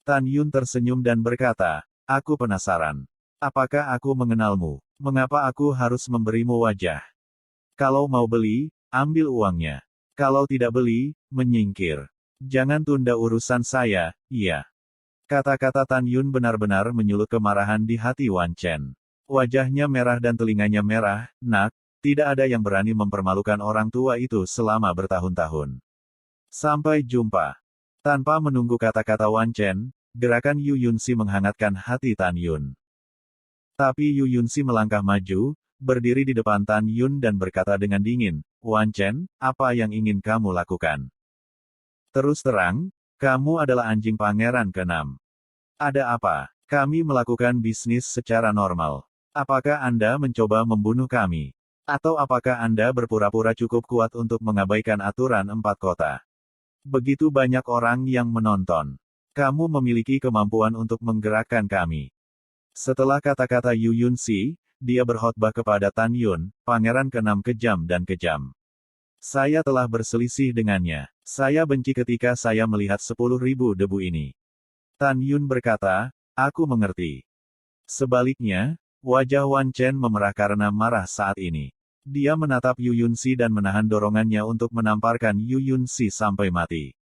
Tan Yun tersenyum dan berkata, aku penasaran. Apakah aku mengenalmu? Mengapa aku harus memberimu wajah? Kalau mau beli, ambil uangnya. Kalau tidak beli, menyingkir. Jangan tunda urusan saya, iya. Kata-kata Tan Yun benar-benar menyulut kemarahan di hati Wan Chen. Wajahnya merah dan telinganya merah, nak, tidak ada yang berani mempermalukan orang tua itu selama bertahun-tahun. Sampai jumpa. Tanpa menunggu kata-kata Wan Chen, gerakan Yu Yunsi menghangatkan hati Tan Yun. Tapi Yu Yunsi melangkah maju, berdiri di depan Tan Yun dan berkata dengan dingin, Wan Chen, apa yang ingin kamu lakukan? Terus terang, kamu adalah anjing pangeran ke-6. Ada apa? Kami melakukan bisnis secara normal. Apakah Anda mencoba membunuh kami? Atau apakah Anda berpura-pura cukup kuat untuk mengabaikan aturan 4 kota? Begitu banyak orang yang menonton. Kamu memiliki kemampuan untuk menggerakkan kami. Setelah kata-kata Yu Yunsi, dia berkhotbah kepada Tan Yun, pangeran ke-6 kejam dan kejam. Saya telah berselisih dengannya. Saya benci ketika saya melihat 10.000 debu ini. Tan Yun berkata, aku mengerti. Sebaliknya, wajah Wan Chen memerah karena marah saat ini. Dia menatap Yu Yunsi dan menahan dorongannya untuk menamparkan Yu Yunsi sampai mati.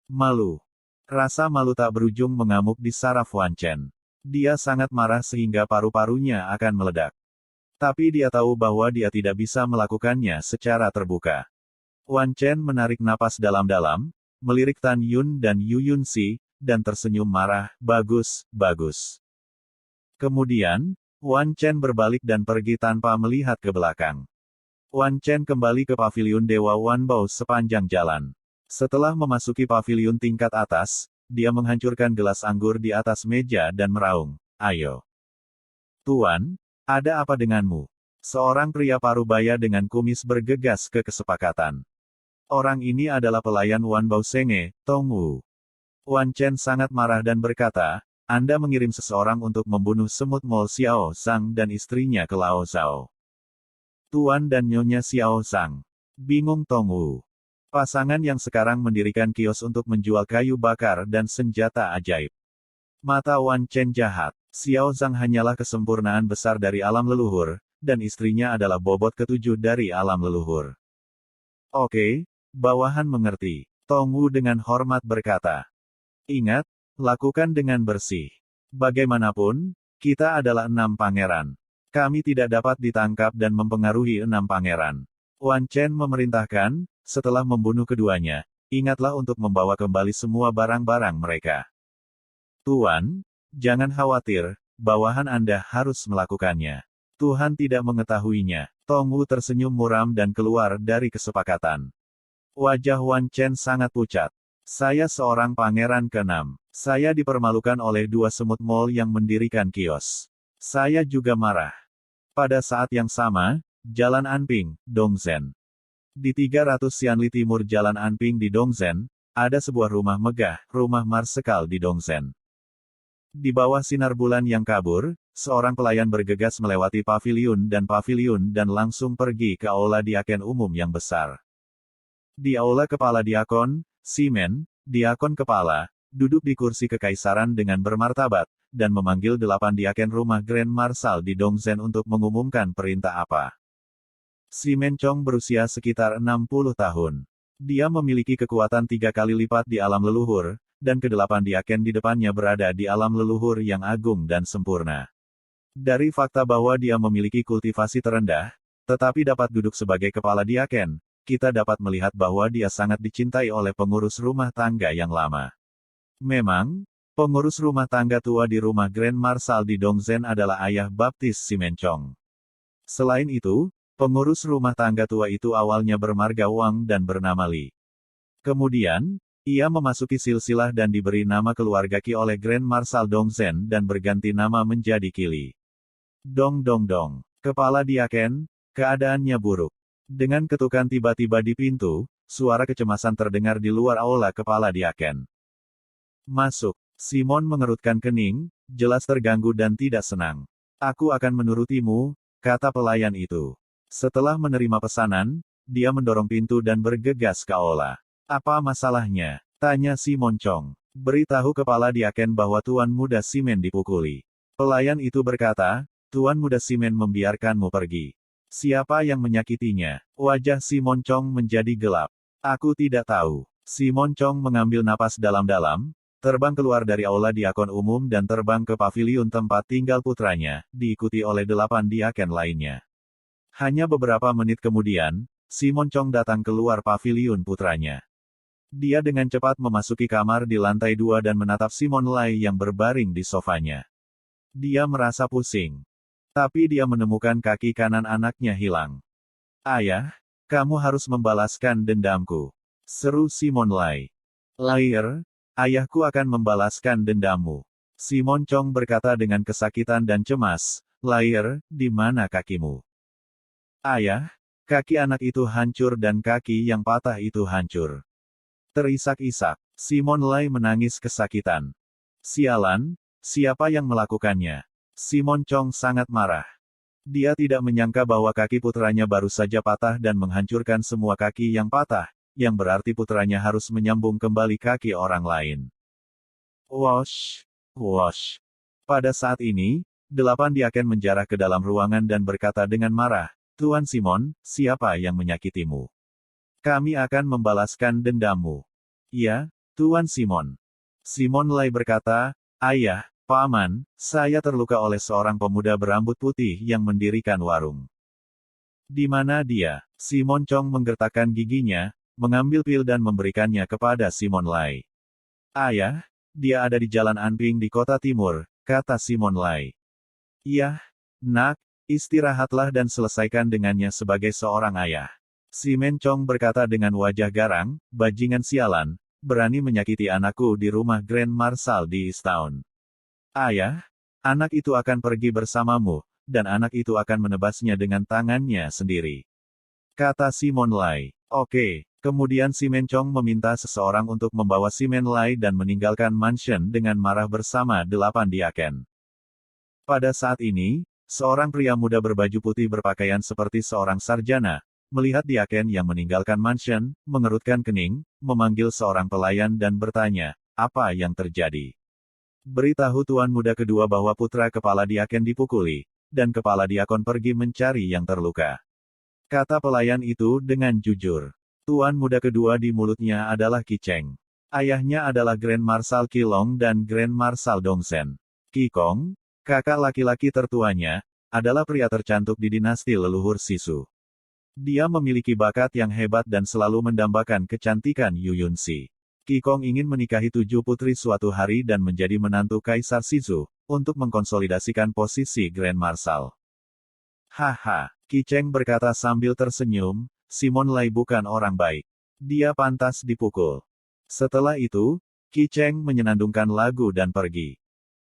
Malu. Rasa malu tak berujung mengamuk di saraf Wan Chen. Dia sangat marah sehingga paru-parunya akan meledak. Tapi dia tahu bahwa dia tidak bisa melakukannya secara terbuka. Wan Chen menarik napas dalam-dalam, melirik Tan Yun dan Yu Yunsi, dan tersenyum marah, bagus, bagus. Kemudian, Wan Chen berbalik dan pergi tanpa melihat ke belakang. Wan Chen kembali ke paviliun Dewa Wanbao sepanjang jalan. Setelah memasuki paviliun tingkat atas, dia menghancurkan gelas anggur di atas meja dan meraung, ayo. Tuan, ada apa denganmu? Seorang pria parubaya dengan kumis bergegas ke kesepakatan. Orang ini adalah pelayan Wanbao Senge, Tong Wu. Wan Chen sangat marah dan berkata, Anda mengirim seseorang untuk membunuh semut Mol Xiao Sang dan istrinya ke Lao Zhao. Tuan dan Nyonya Xiao Sang. Bingung Tong Wu. Pasangan yang sekarang mendirikan kios untuk menjual kayu bakar dan senjata ajaib. Mata Wan Chen jahat. Xiao Zhang hanyalah kesempurnaan besar dari alam leluhur, dan istrinya adalah bobot ketujuh dari alam leluhur. Oke, bawahan mengerti. Tong Wu dengan hormat berkata. Ingat, lakukan dengan bersih. Bagaimanapun, kita adalah 6 pangeran. Kami tidak dapat ditangkap dan mempengaruhi 6 pangeran. Wan Chen memerintahkan, setelah membunuh keduanya, ingatlah untuk membawa kembali semua barang-barang mereka. Tuan, jangan khawatir, bawahan Anda harus melakukannya. Tuhan tidak mengetahuinya. Tong Wu tersenyum muram dan keluar dari kesepakatan. Wajah Wan Chen sangat pucat. Saya seorang pangeran ke-6. Saya dipermalukan oleh 2 semut mol yang mendirikan kios. Saya juga marah. Pada saat yang sama, Jalan Anping, Dongzhen. Di 300 Xianli Timur Jalan Anping di Dongzhen, ada sebuah rumah megah, rumah marsekal di Dongzhen. Di bawah sinar bulan yang kabur, seorang pelayan bergegas melewati paviliun dan langsung pergi ke aula diaken umum yang besar. Di aula kepala diakon, Simen, diakon kepala, duduk di kursi kekaisaran dengan bermartabat, dan memanggil 8 diaken rumah Grand Marshal di Dongzhen untuk mengumumkan perintah apa. Si Mencong berusia sekitar 60 tahun. Dia memiliki kekuatan 3 kali lipat di alam leluhur, dan kedelapan diaken di depannya berada di alam leluhur yang agung dan sempurna. Dari fakta bahwa dia memiliki kultivasi terendah, tetapi dapat duduk sebagai kepala diaken, kita dapat melihat bahwa dia sangat dicintai oleh pengurus rumah tangga yang lama. Memang, pengurus rumah tangga tua di rumah Grand Marshal di Dongzhen adalah ayah baptis si Mencong. Selain itu, pengurus rumah tangga tua itu awalnya bermarga Wang dan bernama Li. Kemudian, ia memasuki silsilah dan diberi nama keluarga Qi oleh Grand Marshal Dongzhen dan berganti nama menjadi Qili. Dong dong dong. Kepala diaken, keadaannya buruk. Dengan ketukan tiba-tiba di pintu, suara kecemasan terdengar di luar aula kepala diaken. Masuk. Simon mengerutkan kening, jelas terganggu dan tidak senang. Aku akan menurutimu, kata pelayan itu. Setelah menerima pesanan, dia mendorong pintu dan bergegas ke aula. Apa masalahnya? Tanya si Moncong. Beritahu kepala diaken bahwa Tuan Muda Simen dipukuli. Pelayan itu berkata, Tuan Muda Simen membiarkanmu pergi. Siapa yang menyakitinya? Wajah si Moncong menjadi gelap. Aku tidak tahu. Si Moncong mengambil napas dalam-dalam, terbang keluar dari aula diakon umum dan terbang ke paviliun tempat tinggal putranya, diikuti oleh 8 diaken lainnya. Hanya beberapa menit kemudian, si Moncong datang keluar paviliun putranya. Dia dengan cepat memasuki kamar di lantai 2 dan menatap Simon Lai yang berbaring di sofanya. Dia merasa pusing. Tapi dia menemukan kaki kanan anaknya hilang. Ayah, kamu harus membalaskan dendamku. Seru Simon Lai. Lair, ayahku akan membalaskan dendammu. Si Moncong berkata dengan kesakitan dan cemas, Lair, di mana kakimu? Ayah, kaki anak itu hancur dan kaki yang patah itu hancur. Terisak-isak, Simon Lai menangis kesakitan. Sialan, siapa yang melakukannya? Si Moncong sangat marah. Dia tidak menyangka bahwa kaki putranya baru saja patah dan menghancurkan semua kaki yang patah, yang berarti putranya harus menyambung kembali kaki orang lain. Wosh, wosh. Pada saat ini, 8 diaken menjarah ke dalam ruangan dan berkata dengan marah, Tuan Simon, siapa yang menyakitimu? Kami akan membalaskan dendammu. Ya, Tuan Simon. Simon Lai berkata, Ayah, Paman, saya terluka oleh seorang pemuda berambut putih yang mendirikan warung. Di mana dia? Si Moncong menggertakkan giginya, mengambil pil dan memberikannya kepada Simon Lai. Ayah, dia ada di Jalan Anping di kota timur, kata Simon Lai. Iya, nak, istirahatlah dan selesaikan dengannya sebagai seorang ayah. Si Mencong berkata dengan wajah garang, bajingan sialan, berani menyakiti anakku di rumah Grand Marshal di Easttown. Ayah, anak itu akan pergi bersamamu, dan anak itu akan menebasnya dengan tangannya sendiri. Kata Simon Lai. Oke. Kemudian si Mencong meminta seseorang untuk membawa Simon Lai dan meninggalkan mansion dengan marah bersama 8 diaken. Pada saat ini, seorang pria muda berbaju putih berpakaian seperti seorang sarjana, melihat diaken yang meninggalkan mansion, mengerutkan kening, memanggil seorang pelayan dan bertanya, apa yang terjadi? Beritahu tuan muda kedua bahwa putra kepala diaken dipukuli, dan kepala diakon pergi mencari yang terluka. Kata pelayan itu dengan jujur. Tuan muda kedua di mulutnya adalah Qi Cheng. Ayahnya adalah Grand Marshal Qi Long dan Grand Marshal Dongzhen. Qi Kong, kakak laki-laki tertuanya, adalah pria tercantik di dinasti leluhur Sisu. Dia memiliki bakat yang hebat dan selalu mendambakan kecantikan Yu Yunxi. Qi Kong ingin menikahi 7 putri suatu hari dan menjadi menantu Kaisar Sisu, untuk mengkonsolidasikan posisi Grand Marshal. Haha, Qi Cheng berkata sambil tersenyum, Simon Lai bukan orang baik. Dia pantas dipukul. Setelah itu, Qi Cheng menyenandungkan lagu dan pergi.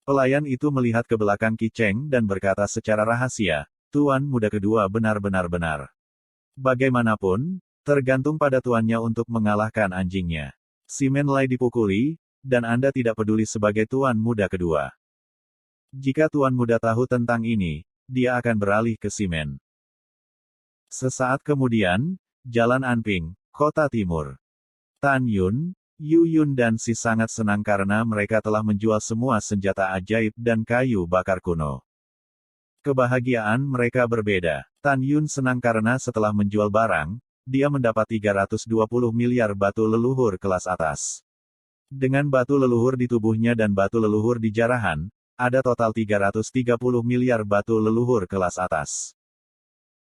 Pelayan itu melihat ke belakang Qi Cheng dan berkata secara rahasia, Tuan muda kedua benar-benar. Bagaimanapun, tergantung pada tuannya untuk mengalahkan anjingnya. Simon Lai dipukuli, dan Anda tidak peduli sebagai tuan muda kedua. Jika tuan muda tahu tentang ini, dia akan beralih ke Simen. Sesaat kemudian, Jalan Anping, Kota Timur. Tan Yun, Yu Yun dan Si sangat senang karena mereka telah menjual semua senjata ajaib dan kayu bakar kuno. Kebahagiaan mereka berbeda. Tan Yun senang karena setelah menjual barang, dia mendapat 320 miliar batu leluhur kelas atas. Dengan batu leluhur di tubuhnya dan batu leluhur di jarahan, ada total 330 miliar batu leluhur kelas atas.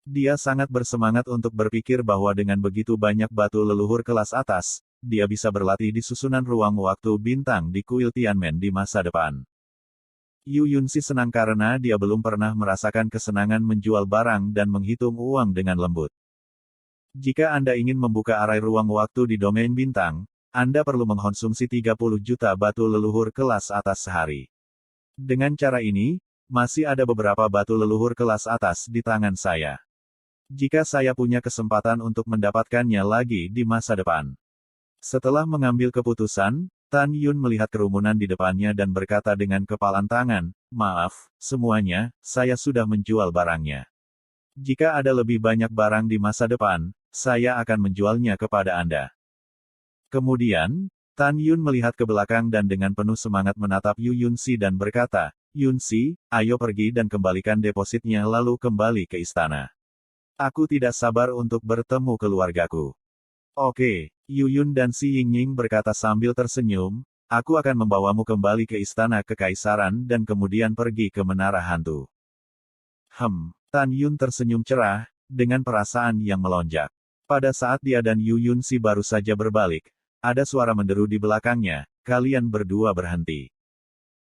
Dia sangat bersemangat untuk berpikir bahwa dengan begitu banyak batu leluhur kelas atas, dia bisa berlatih di susunan ruang waktu bintang di kuil Tianmen di masa depan. Yu Yunxi senang karena dia belum pernah merasakan kesenangan menjual barang dan menghitung uang dengan lembut. Jika Anda ingin membuka arai ruang waktu di domain bintang, Anda perlu mengkonsumsi 30 juta batu leluhur kelas atas sehari. Dengan cara ini, masih ada beberapa batu leluhur kelas atas di tangan saya. Jika saya punya kesempatan untuk mendapatkannya lagi di masa depan. Setelah mengambil keputusan, Tan Yun melihat kerumunan di depannya dan berkata dengan kepalan tangan, "Maaf, semuanya, saya sudah menjual barangnya. Jika ada lebih banyak barang di masa depan, saya akan menjualnya kepada Anda." Kemudian, Tan Yun melihat ke belakang dan dengan penuh semangat menatap Yu Yunxi dan berkata, "Yunxi, ayo pergi dan kembalikan depositnya lalu kembali ke istana. Aku tidak sabar untuk bertemu keluargaku." "Oke," Yu Yun dan Si Yingying berkata sambil tersenyum, "aku akan membawamu kembali ke istana kekaisaran dan kemudian pergi ke menara hantu." Tan Yun tersenyum cerah, dengan perasaan yang melonjak. Pada saat dia dan Yu Yunxi baru saja berbalik, ada suara menderu di belakangnya, "Kalian berdua berhenti."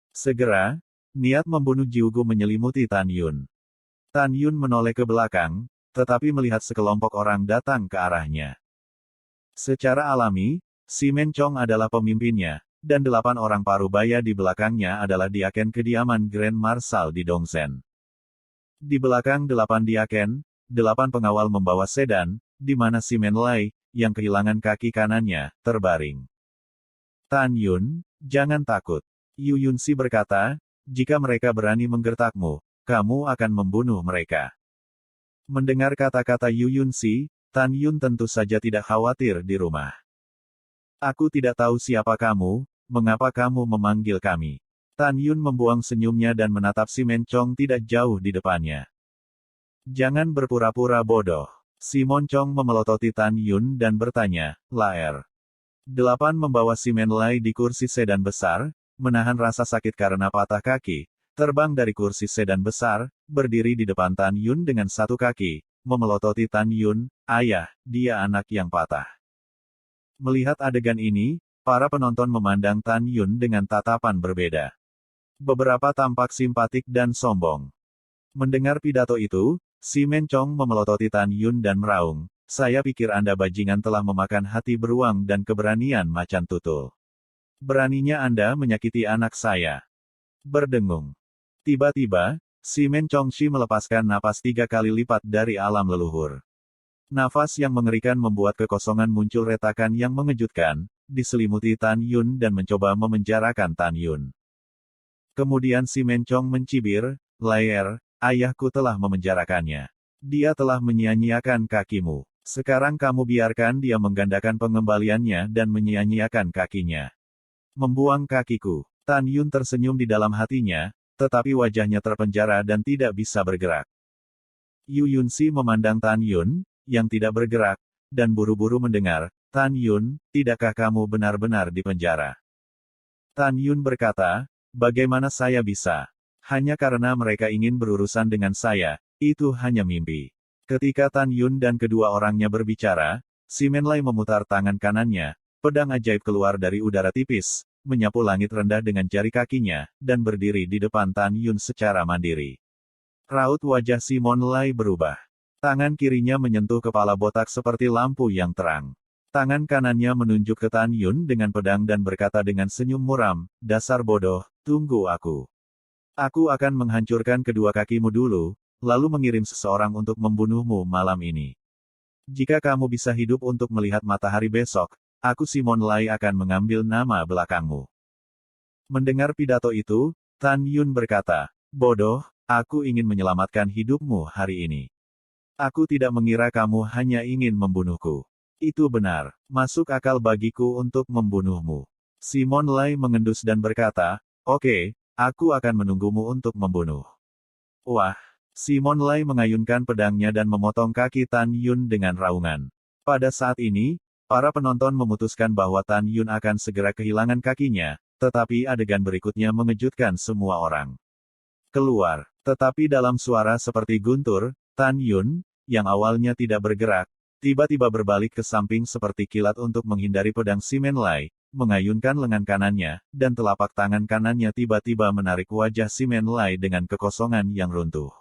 Segera, niat membunuh Jiugu menyelimuti Tan Yun. Tan Yun menoleh ke belakang, tetapi melihat sekelompok orang datang ke arahnya. Secara alami, Si Mencong adalah pemimpinnya, dan 8 orang parubaya di belakangnya adalah diaken kediaman Grand Marshal di Dongzhen. Di belakang 8 diaken, 8 pengawal membawa sedan, di mana Si Menlai, yang kehilangan kaki kanannya, terbaring. "Tan Yun, jangan takut," Yu Yunxi berkata, "jika mereka berani menggertakmu, kamu akan membunuh mereka." Mendengar kata-kata Yu Yunxi, Tan Yun tentu saja tidak khawatir di rumah. "Aku tidak tahu siapa kamu, mengapa kamu memanggil kami?" Tan Yun membuang senyumnya dan menatap Si Mencong tidak jauh di depannya. "Jangan berpura-pura bodoh." Si Mencong memelototi Tan Yun dan bertanya, "Laer." 8 membawa Si Menlai di kursi sedan besar, menahan rasa sakit karena patah kaki, terbang dari kursi sedan besar, berdiri di depan Tan Yun dengan satu kaki, memelototi Tan Yun, "Ayah, dia anak yang patah." Melihat adegan ini, para penonton memandang Tan Yun dengan tatapan berbeda. Beberapa tampak simpatik dan sombong. Mendengar pidato itu, Si Mencong memelototi Tan Yun dan meraung, "Saya pikir Anda bajingan telah memakan hati beruang dan keberanian macan tutul. Beraninya Anda menyakiti anak saya." Berdengung. Tiba-tiba, Si Mencongshi melepaskan napas 3 kali lipat dari alam leluhur. Nafas yang mengerikan membuat kekosongan muncul retakan yang mengejutkan, diselimuti Tan Yun dan mencoba memenjarakan Tan Yun. Kemudian Si Mencong mencibir, "Laer, ayahku telah memenjarakannya. Dia telah menyia-nyiakan kakimu. Sekarang kamu biarkan dia menggandakan pengembaliannya dan menyia-nyiakan kakinya. Membuang kakiku." Tan Yun tersenyum di dalam hatinya, tetapi wajahnya terpenjara dan tidak bisa bergerak. Yu Yunxi memandang Tan Yun, yang tidak bergerak, dan buru-buru mendengar, "Tan Yun, tidakkah kamu benar-benar di penjara?" Tan Yun berkata, "Bagaimana saya bisa? Hanya karena mereka ingin berurusan dengan saya, itu hanya mimpi." Ketika Tan Yun dan kedua orangnya berbicara, Si Menlai memutar tangan kanannya, pedang ajaib keluar dari udara tipis, menyapu langit rendah dengan jari kakinya, dan berdiri di depan Tan Yun secara mandiri. Raut wajah Si Menlai berubah. Tangan kirinya menyentuh kepala botak seperti lampu yang terang. Tangan kanannya menunjuk ke Tan Yun dengan pedang dan berkata dengan senyum muram, "Dasar bodoh, tunggu aku. Aku akan menghancurkan kedua kakimu dulu, lalu mengirim seseorang untuk membunuhmu malam ini. Jika kamu bisa hidup untuk melihat matahari besok, aku Si Menlai akan mengambil nama belakangmu." Mendengar pidato itu, Tan Yun berkata, "Bodoh, aku ingin menyelamatkan hidupmu hari ini. Aku tidak mengira kamu hanya ingin membunuhku. Itu benar, masuk akal bagiku untuk membunuhmu." Si Menlai mengendus dan berkata, "Oke, aku akan menunggumu untuk membunuh." Wah, Simon Lai mengayunkan pedangnya dan memotong kaki Tan Yun dengan raungan. Pada saat ini, para penonton memutuskan bahwa Tan Yun akan segera kehilangan kakinya, tetapi adegan berikutnya mengejutkan semua orang. Keluar. Tetapi dalam suara seperti guntur, Tan Yun, yang awalnya tidak bergerak, tiba-tiba berbalik ke samping seperti kilat untuk menghindari pedang Simon Lai, mengayunkan lengan kanannya, dan telapak tangan kanannya tiba-tiba menarik wajah Simon Lai dengan kekosongan yang runtuh.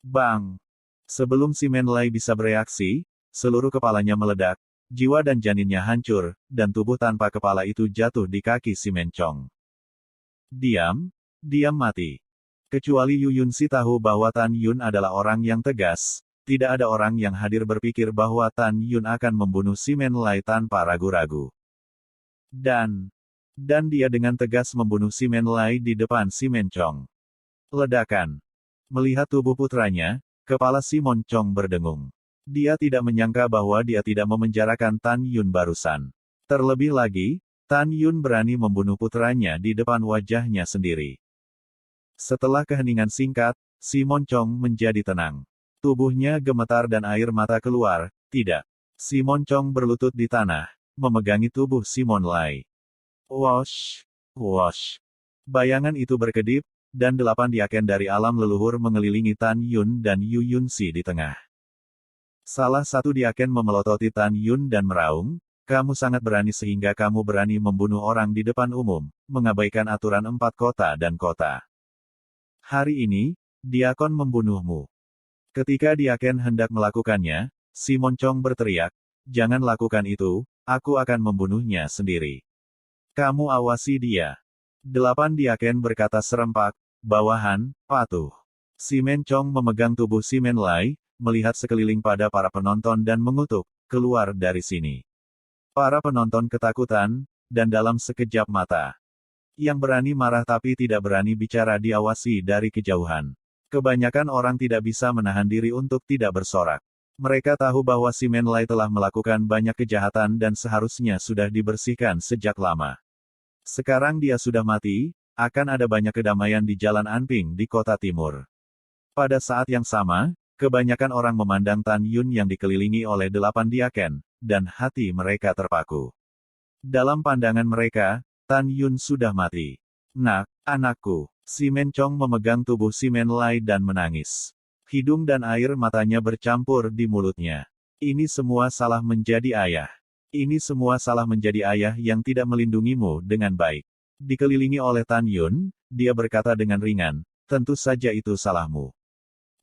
Bang! Sebelum Simon Lai bisa bereaksi, seluruh kepalanya meledak, jiwa dan janinnya hancur, dan tubuh tanpa kepala itu jatuh di kaki si Mencong. Diam, diam mati. Kecuali Yu Yunsi tahu bahwa Tan Yun adalah orang yang tegas, tidak ada orang yang hadir berpikir bahwa Tan Yun akan membunuh si Men Lai tanpa ragu-ragu. Dan dia dengan tegas membunuh si Men Lai di depan si Mencong. Ledakan. Melihat tubuh putranya, kepala si Mencong berdengung. Dia tidak menyangka bahwa dia tidak memenjarakan Tan Yun barusan. Terlebih lagi, Tan Yun berani membunuh putranya di depan wajahnya sendiri. Setelah keheningan singkat, si Mencong menjadi tenang. Tubuhnya gemetar dan air mata keluar. Tidak. Si Mencong berlutut di tanah, memegangi tubuh Simon Lai. Wosh! Wosh! Bayangan itu berkedip, dan 8 diaken dari alam leluhur mengelilingi Tan Yun dan Yu Yunsi di tengah. Salah satu diaken memelototi Tan Yun dan meraung, "Kamu sangat berani sehingga kamu berani membunuh orang di depan umum, mengabaikan aturan 4 kota dan kota. Hari ini, diakon membunuhmu." Ketika diaken hendak melakukannya, si Mencong berteriak, "Jangan lakukan itu, aku akan membunuhnya sendiri. Kamu awasi dia." 8 diaken berkata serempak, "Bawahan, patuh." Si Mencong memegang tubuh si Men Lai, melihat sekeliling pada para penonton dan mengutuk, "Keluar dari sini." Para penonton ketakutan, dan dalam sekejap mata. Yang berani marah tapi tidak berani bicara diawasi dari kejauhan. Kebanyakan orang tidak bisa menahan diri untuk tidak bersorak. Mereka tahu bahwa si Men Lai telah melakukan banyak kejahatan dan seharusnya sudah dibersihkan sejak lama. Sekarang dia sudah mati, akan ada banyak kedamaian di Jalan Anping di kota timur. Pada saat yang sama, kebanyakan orang memandang Tan Yun yang dikelilingi oleh 8 diaken, dan hati mereka terpaku. Dalam pandangan mereka, Tan Yun sudah mati. "Nak, anakku." Si Mencong memegang tubuh si Men Lai dan menangis. Hidung dan air matanya bercampur di mulutnya. Ini semua salah menjadi ayah. Ini semua salah menjadi ayah yang tidak melindungimu dengan baik. Dikelilingi oleh Tan Yun, dia berkata dengan ringan, "Tentu saja itu salahmu.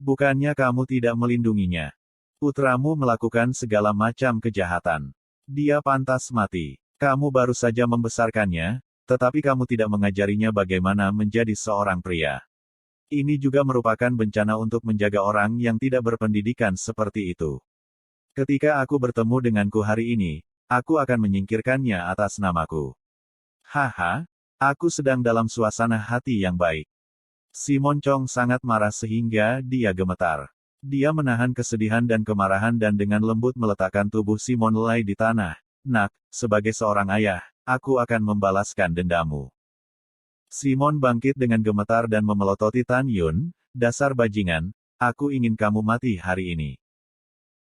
Bukannya kamu tidak melindunginya. Putramu melakukan segala macam kejahatan. Dia pantas mati. Kamu baru saja membesarkannya, tetapi kamu tidak mengajarinya bagaimana menjadi seorang pria. Ini juga merupakan bencana untuk menjaga orang yang tidak berpendidikan seperti itu. Ketika aku bertemu denganku hari ini, aku akan menyingkirkannya atas namaku." "Haha, aku sedang dalam suasana hati yang baik." Si Mencong sangat marah sehingga dia gemetar. Dia menahan kesedihan dan kemarahan dan dengan lembut meletakkan tubuh Simon Lai di tanah. "Nak, sebagai seorang ayah, aku akan membalaskan dendamu." Simon bangkit dengan gemetar dan memelototi Tan Yun, "Dasar bajingan, aku ingin kamu mati hari ini."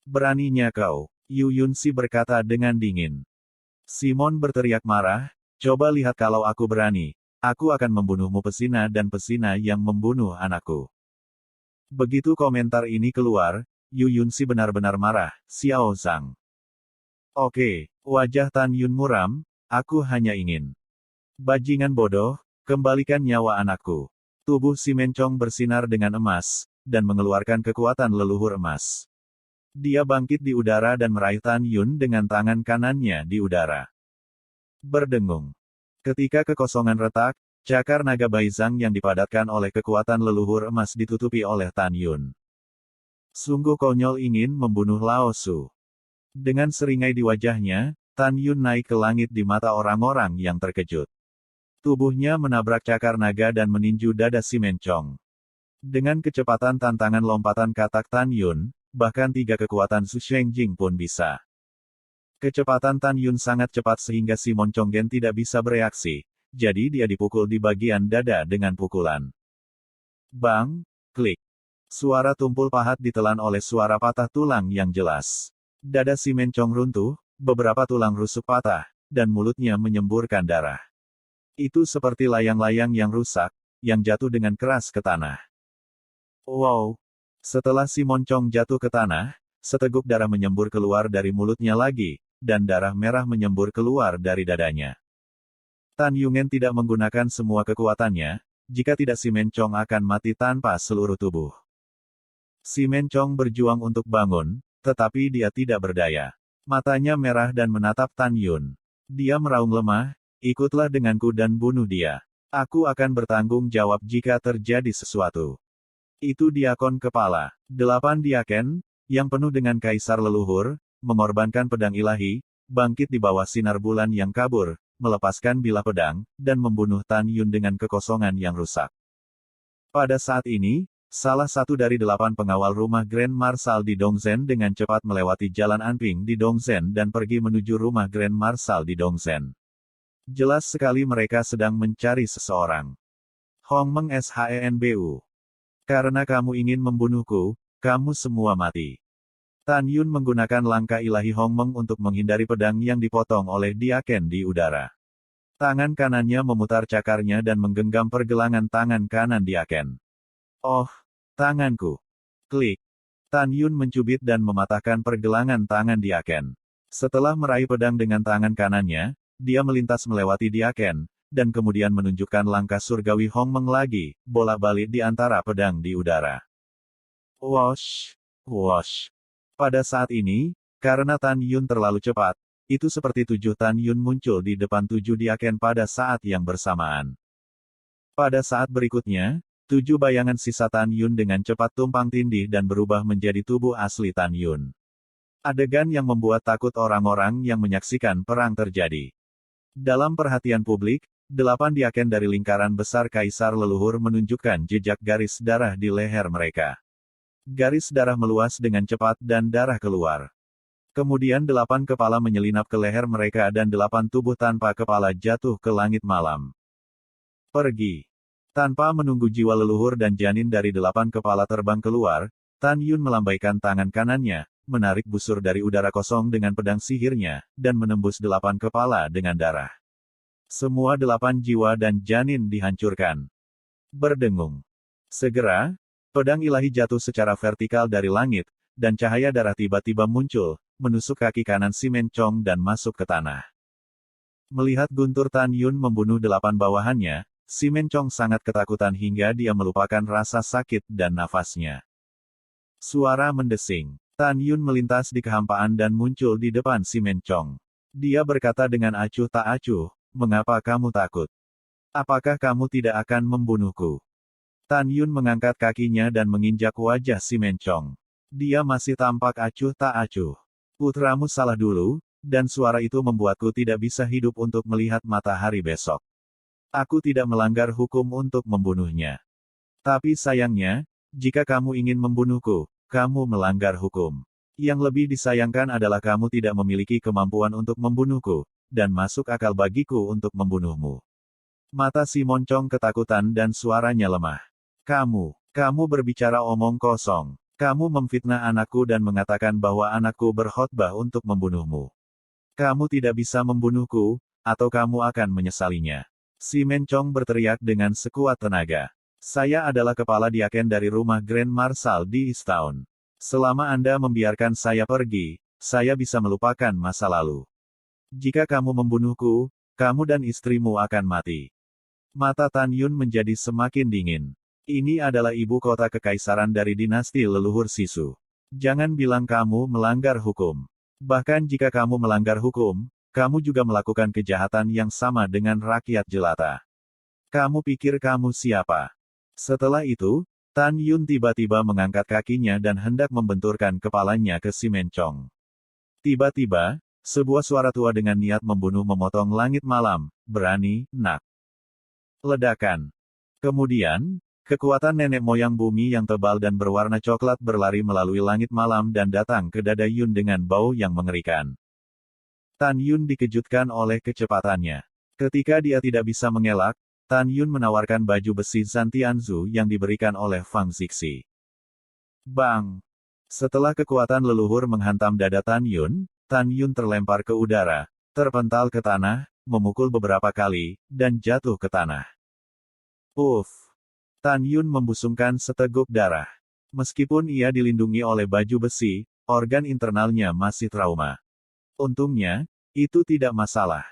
"Beraninya kau," Yu Yunsi berkata dengan dingin. Simon berteriak marah, "Coba lihat kalau aku berani. Aku akan membunuhmu pesina dan pesina yang membunuh anakku." Begitu komentar ini keluar, Yu Yunsi benar-benar marah, "Xiao Zhang. Oke." Wajah Tan Yun muram, "Aku hanya ingin. Bajingan bodoh, kembalikan nyawa anakku." Tubuh si Mencong bersinar dengan emas, dan mengeluarkan kekuatan leluhur emas. Dia bangkit di udara dan meraih Tan Yun dengan tangan kanannya di udara. Berdengung. Ketika kekosongan retak, cakar naga Baizang yang dipadatkan oleh kekuatan leluhur emas ditutupi oleh Tan Yun. Sungguh konyol ingin membunuh Lao Su. Dengan seringai di wajahnya, Tan Yun naik ke langit di mata orang-orang yang terkejut. Tubuhnya menabrak cakar naga dan meninju dada si Mencong. Dengan kecepatan tantangan lompatan katak Tan Yun, bahkan 3 kekuatan Su Shengjing pun bisa. Kecepatan Tan Yun sangat cepat sehingga si Mencong Gen tidak bisa bereaksi, jadi dia dipukul di bagian dada dengan pukulan. Bang! Klik! Suara tumpul pahat ditelan oleh suara patah tulang yang jelas. Dada si Mencong runtuh, beberapa tulang rusuk patah, dan mulutnya menyemburkan darah. Itu seperti layang-layang yang rusak, yang jatuh dengan keras ke tanah. Wow! Setelah si Moncong jatuh ke tanah, seteguk darah menyembur keluar dari mulutnya lagi, dan darah merah menyembur keluar dari dadanya. Tan Yungen tidak menggunakan semua kekuatannya, jika tidak si Mencong akan mati tanpa seluruh tubuh. Si Mencong berjuang untuk bangun, tetapi dia tidak berdaya. Matanya merah dan menatap Tan Yun. Dia meraung lemah, ikutlah denganku dan bunuh dia. Aku akan bertanggung jawab jika terjadi sesuatu. Itu diakon kepala. 8 diaken, yang penuh dengan kaisar leluhur, mengorbankan pedang ilahi, bangkit di bawah sinar bulan yang kabur, melepaskan bilah pedang, dan membunuh Tan Yun dengan kekosongan yang rusak. Pada saat ini, salah satu dari 8 pengawal rumah Grand Marshal di Dongzhen dengan cepat melewati jalan Anping di Dongzhen dan pergi menuju rumah Grand Marshal di Dongzhen. Jelas sekali mereka sedang mencari seseorang. Hongmeng Shenbu. Karena kamu ingin membunuhku, kamu semua mati. Tan Yun menggunakan langkah ilahi Hongmeng untuk menghindari pedang yang dipotong oleh diaken di udara. Tangan kanannya memutar cakarnya dan menggenggam pergelangan tangan kanan diaken. Oh, tanganku. Klik. Tan Yun mencubit dan mematahkan pergelangan tangan diaken. Setelah meraih pedang dengan tangan kanannya, dia melintas melewati diaken, dan kemudian menunjukkan langkah surgawi Hongmeng lagi, bolak-balik di antara pedang di udara. Wosh! Wosh! Pada saat ini, karena Tan Yun terlalu cepat, itu seperti 7 Tan Yun muncul di depan 7 diaken pada saat yang bersamaan. Pada saat berikutnya, 7 bayangan sisa Tan Yun dengan cepat tumpang tindih dan berubah menjadi tubuh asli Tan Yun. Adegan yang membuat takut orang-orang yang menyaksikan perang terjadi. Dalam perhatian publik, 8 diaken dari lingkaran besar kaisar leluhur menunjukkan jejak garis darah di leher mereka. Garis darah meluas dengan cepat dan darah keluar. Kemudian 8 kepala menyelinap ke leher mereka dan 8 tubuh tanpa kepala jatuh ke langit malam. Pergi. Tanpa menunggu jiwa leluhur dan janin dari 8 kepala terbang keluar, Tan Yun melambaikan tangan kanannya, menarik busur dari udara kosong dengan pedang sihirnya, dan menembus 8 kepala dengan darah. Semua 8 jiwa dan janin dihancurkan. Berdengung. Segera, pedang ilahi jatuh secara vertikal dari langit, dan cahaya darah tiba-tiba muncul, menusuk kaki kanan si Mencong dan masuk ke tanah. Melihat guntur Tan Yun membunuh 8 bawahannya, si Mencong sangat ketakutan hingga dia melupakan rasa sakit dan nafasnya. Suara mendesing. Tan Yun melintas di kehampaan dan muncul di depan si Mencong. Dia berkata dengan acuh tak acuh, "Mengapa kamu takut? Apakah kamu tidak akan membunuhku?" Tan Yun mengangkat kakinya dan menginjak wajah si Mencong. Dia masih tampak acuh tak acuh. "Putramu salah dulu, dan suara itu membuatku tidak bisa hidup untuk melihat matahari besok. Aku tidak melanggar hukum untuk membunuhnya. Tapi sayangnya, jika kamu ingin membunuhku, kamu melanggar hukum. Yang lebih disayangkan adalah kamu tidak memiliki kemampuan untuk membunuhku, dan masuk akal bagiku untuk membunuhmu." Mata si Moncong ketakutan dan suaranya lemah. Kamu berbicara omong kosong. Kamu memfitnah anakku dan mengatakan bahwa anakku berkhotbah untuk membunuhmu. Kamu tidak bisa membunuhku, atau kamu akan menyesalinya. Si Mencong berteriak dengan sekuat tenaga. "Saya adalah kepala diaken dari rumah Grand Marshal di East Town. Selama Anda membiarkan saya pergi, saya bisa melupakan masa lalu. Jika kamu membunuhku, kamu dan istrimu akan mati." Mata Tan Yun menjadi semakin dingin. Ini adalah ibu kota kekaisaran dari dinasti leluhur Sisu. Jangan bilang kamu melanggar hukum. Bahkan jika kamu melanggar hukum, kamu juga melakukan kejahatan yang sama dengan rakyat jelata. Kamu pikir kamu siapa? Setelah itu, Tan Yun tiba-tiba mengangkat kakinya dan hendak membenturkan kepalanya ke si Mencong. Tiba-tiba, sebuah suara tua dengan niat membunuh memotong langit malam, "Berani, nak." Ledakan. Kemudian, kekuatan nenek moyang bumi yang tebal dan berwarna coklat berlari melalui langit malam dan datang ke dada Yun dengan bau yang mengerikan. Tan Yun dikejutkan oleh kecepatannya. Ketika dia tidak bisa mengelak, Tan Yun menawarkan baju besi Zantianzu yang diberikan oleh Fang Zixi. Bang! Setelah kekuatan leluhur menghantam dada Tan Yun terlempar ke udara, terpental ke tanah, memukul beberapa kali, dan jatuh ke tanah. Uff! Tan Yun membusungkan seteguk darah. Meskipun ia dilindungi oleh baju besi, organ internalnya masih trauma. Untungnya, itu tidak masalah.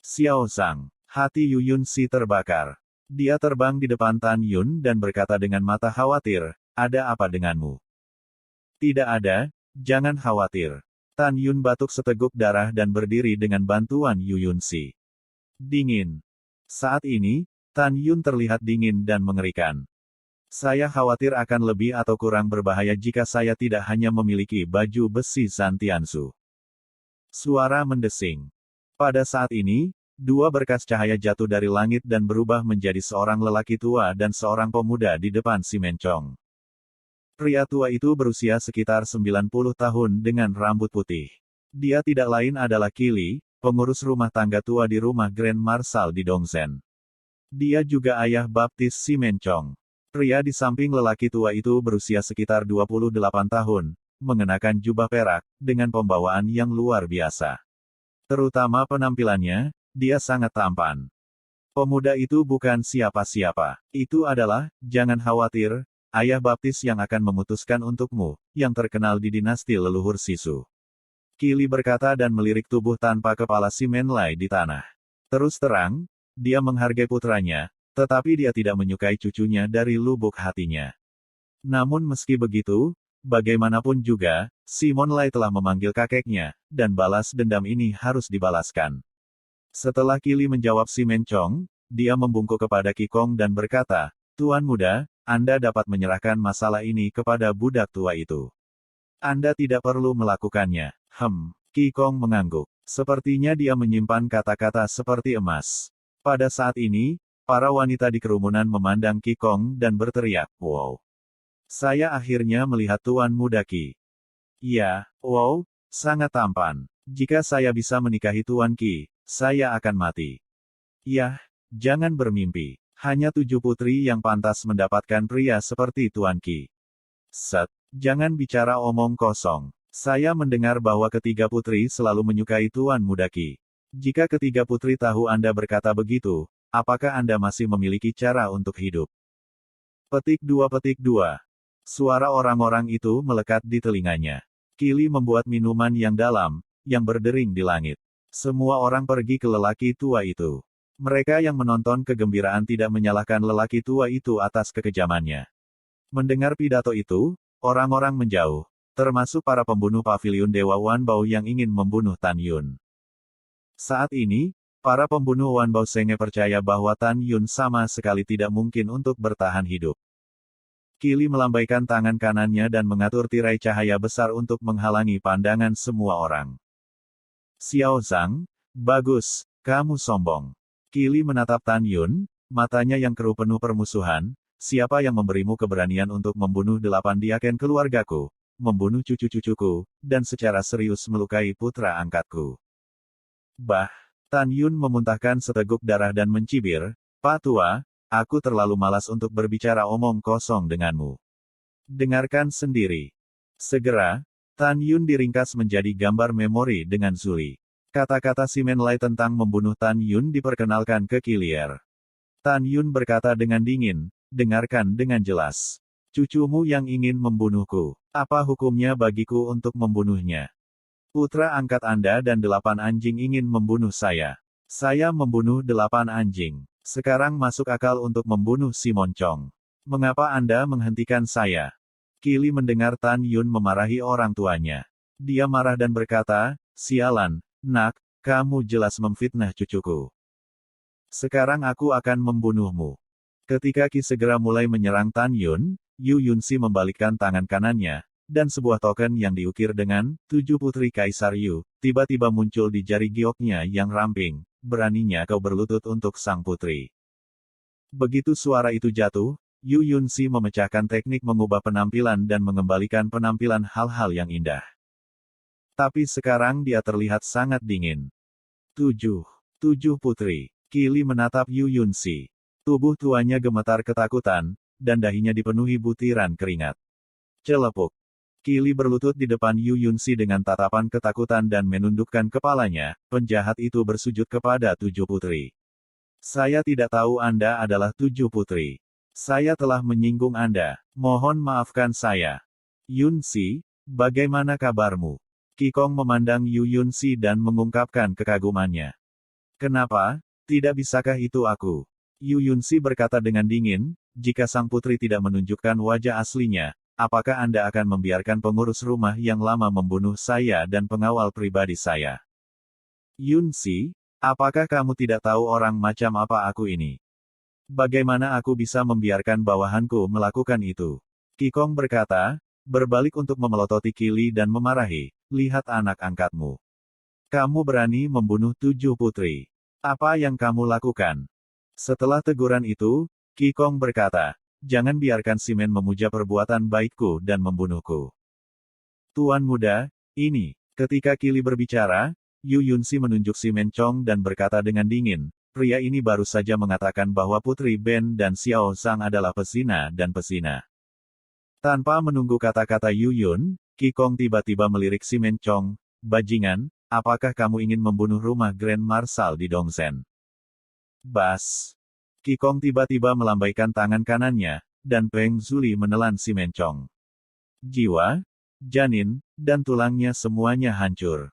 Xiao Zhang, hati Yu Yunxi terbakar. Dia terbang di depan Tan Yun dan berkata dengan mata khawatir, "Ada apa denganmu?" "Tidak ada, jangan khawatir." Tan Yun batuk seteguk darah dan berdiri dengan bantuan Yu Yunxi. Dingin. Saat ini, Tan Yun terlihat dingin dan mengerikan. "Saya khawatir akan lebih atau kurang berbahaya jika saya tidak hanya memiliki baju besi Zantiansu." Suara mendesing. Pada saat ini, dua berkas cahaya jatuh dari langit dan berubah menjadi seorang lelaki tua dan seorang pemuda di depan si Mencong. Pria tua itu berusia sekitar 90 tahun dengan rambut putih. Dia tidak lain adalah Kili, pengurus rumah tangga tua di rumah Grand Marshal di Dongzhen. Dia juga ayah baptis si Mencong. Pria di samping lelaki tua itu berusia sekitar 28 tahun, mengenakan jubah perak, dengan pembawaan yang luar biasa. Terutama penampilannya, dia sangat tampan. Pemuda itu bukan siapa-siapa. Itu adalah, jangan khawatir, ayah baptis yang akan memutuskan untukmu, yang terkenal di dinasti leluhur Sisu. Kili berkata dan melirik tubuh tanpa kepala si Menlai di tanah. Terus terang, dia menghargai putranya, tetapi dia tidak menyukai cucunya dari lubuk hatinya. Namun meski begitu, bagaimanapun juga, si Monlai telah memanggil kakeknya, dan balas dendam ini harus dibalaskan. Setelah Kili menjawab si Mencong, dia membungkuk kepada Kikong dan berkata, "Tuan muda, Anda dapat menyerahkan masalah ini kepada budak tua itu. Anda tidak perlu melakukannya." Kikong mengangguk. Sepertinya dia menyimpan kata-kata seperti emas. Pada saat ini, para wanita di kerumunan memandang Kikong dan berteriak, "Wow! Saya akhirnya melihat Tuan Muda Qi. Ya, wow, sangat tampan. Jika saya bisa menikahi Tuan Qi, saya akan mati." "Yah, jangan bermimpi. Hanya 7 putri yang pantas mendapatkan pria seperti Tuan Qi." "Set, jangan bicara omong kosong. Saya mendengar bahwa ketiga putri selalu menyukai Tuan Muda Qi. Jika ketiga putri tahu Anda berkata begitu, apakah Anda masih memiliki cara untuk hidup?" Petik 2. Suara orang-orang itu melekat di telinganya. Kili membuat minuman yang dalam, yang berdering di langit. Semua orang pergi ke lelaki tua itu. Mereka yang menonton kegembiraan tidak menyalahkan lelaki tua itu atas kekejamannya. Mendengar pidato itu, orang-orang menjauh, termasuk para pembunuh paviliun Dewa Wanbao yang ingin membunuh Tan Yun. Saat ini, para pembunuh Wanbao Senge percaya bahwa Tan Yun sama sekali tidak mungkin untuk bertahan hidup. Kili melambaikan tangan kanannya dan mengatur tirai cahaya besar untuk menghalangi pandangan semua orang. "Xiao Zhang, bagus, kamu sombong." Kili menatap Tan Yun, matanya yang keruh penuh permusuhan. "Siapa yang memberimu keberanian untuk membunuh 8 diaken keluargaku, membunuh cucu-cucuku, dan secara serius melukai putra angkatku?" Bah! Tan Yun memuntahkan seteguk darah dan mencibir, "Pak Tua, aku terlalu malas untuk berbicara omong kosong denganmu. Dengarkan sendiri." Segera, Tan Yun diringkas menjadi gambar memori dengan Zuli. Kata-kata si Menlai tentang membunuh Tan Yun diperkenalkan ke Kilier. Tan Yun berkata dengan dingin, "Dengarkan dengan jelas. Cucumu yang ingin membunuhku. Apa hukumnya bagiku untuk membunuhnya? Putra angkat Anda dan 8 anjing ingin membunuh saya. Saya membunuh 8 anjing. Sekarang masuk akal untuk membunuh si Moncong. Mengapa Anda menghentikan saya?" Kili mendengar Tan Yun memarahi orang tuanya. Dia marah dan berkata, "Sialan, nak, kamu jelas memfitnah cucuku. Sekarang aku akan membunuhmu." Ketika Qi segera mulai menyerang Tan Yun, Yu Yunxi membalikkan tangan kanannya, dan sebuah token yang diukir dengan 7 putri Kaisar Yu, tiba-tiba muncul di jari gioknya yang ramping. "Beraninya kau berlutut untuk sang putri." Begitu suara itu jatuh, Yu Yunxi memecahkan teknik mengubah penampilan dan mengembalikan penampilan hal-hal yang indah. Tapi sekarang dia terlihat sangat dingin. "7 putri." Kili menatap Yu Yunxi. Tubuh tuanya gemetar ketakutan, dan dahinya dipenuhi butiran keringat. Celepuk. Kili berlutut di depan Yu Yunsi dengan tatapan ketakutan dan menundukkan kepalanya. Penjahat itu bersujud kepada 7 putri. Saya tidak tahu Anda adalah 7 putri. Saya telah menyinggung Anda. Mohon maafkan saya. Yunsi, bagaimana kabarmu? Qikong memandang Yu Yunsi dan mengungkapkan kekagumannya. Kenapa? Tidak bisakah itu aku? Yu Yunsi berkata dengan dingin, jika sang putri tidak menunjukkan wajah aslinya, apakah Anda akan membiarkan pengurus rumah yang lama membunuh saya dan pengawal pribadi saya? Yunsi, apakah kamu tidak tahu orang macam apa aku ini? Bagaimana aku bisa membiarkan bawahanku melakukan itu? Qikong berkata, berbalik untuk memelototi Kili dan memarahi, lihat anak angkatmu. Kamu berani membunuh 7 putri. Apa yang kamu lakukan? Setelah teguran itu, Qikong berkata, jangan biarkan Simen memuja perbuatan baikku dan membunuhku. Tuan muda, ini. Ketika Kili berbicara, Yu Yunsi menunjuk Simen Chong dan berkata dengan dingin, pria ini baru saja mengatakan bahwa Putri Ben dan Xiao Zhang adalah pesina dan pesina. Tanpa menunggu kata-kata Yu Yun, Qikong tiba-tiba melirik Simen Chong, bajingan, apakah kamu ingin membunuh rumah Grand Marshal di Dongzhen? Bas. Qikong tiba-tiba melambaikan tangan kanannya, dan Peng Zuli menelan Simen Chong. Jiwa, janin, dan tulangnya semuanya hancur.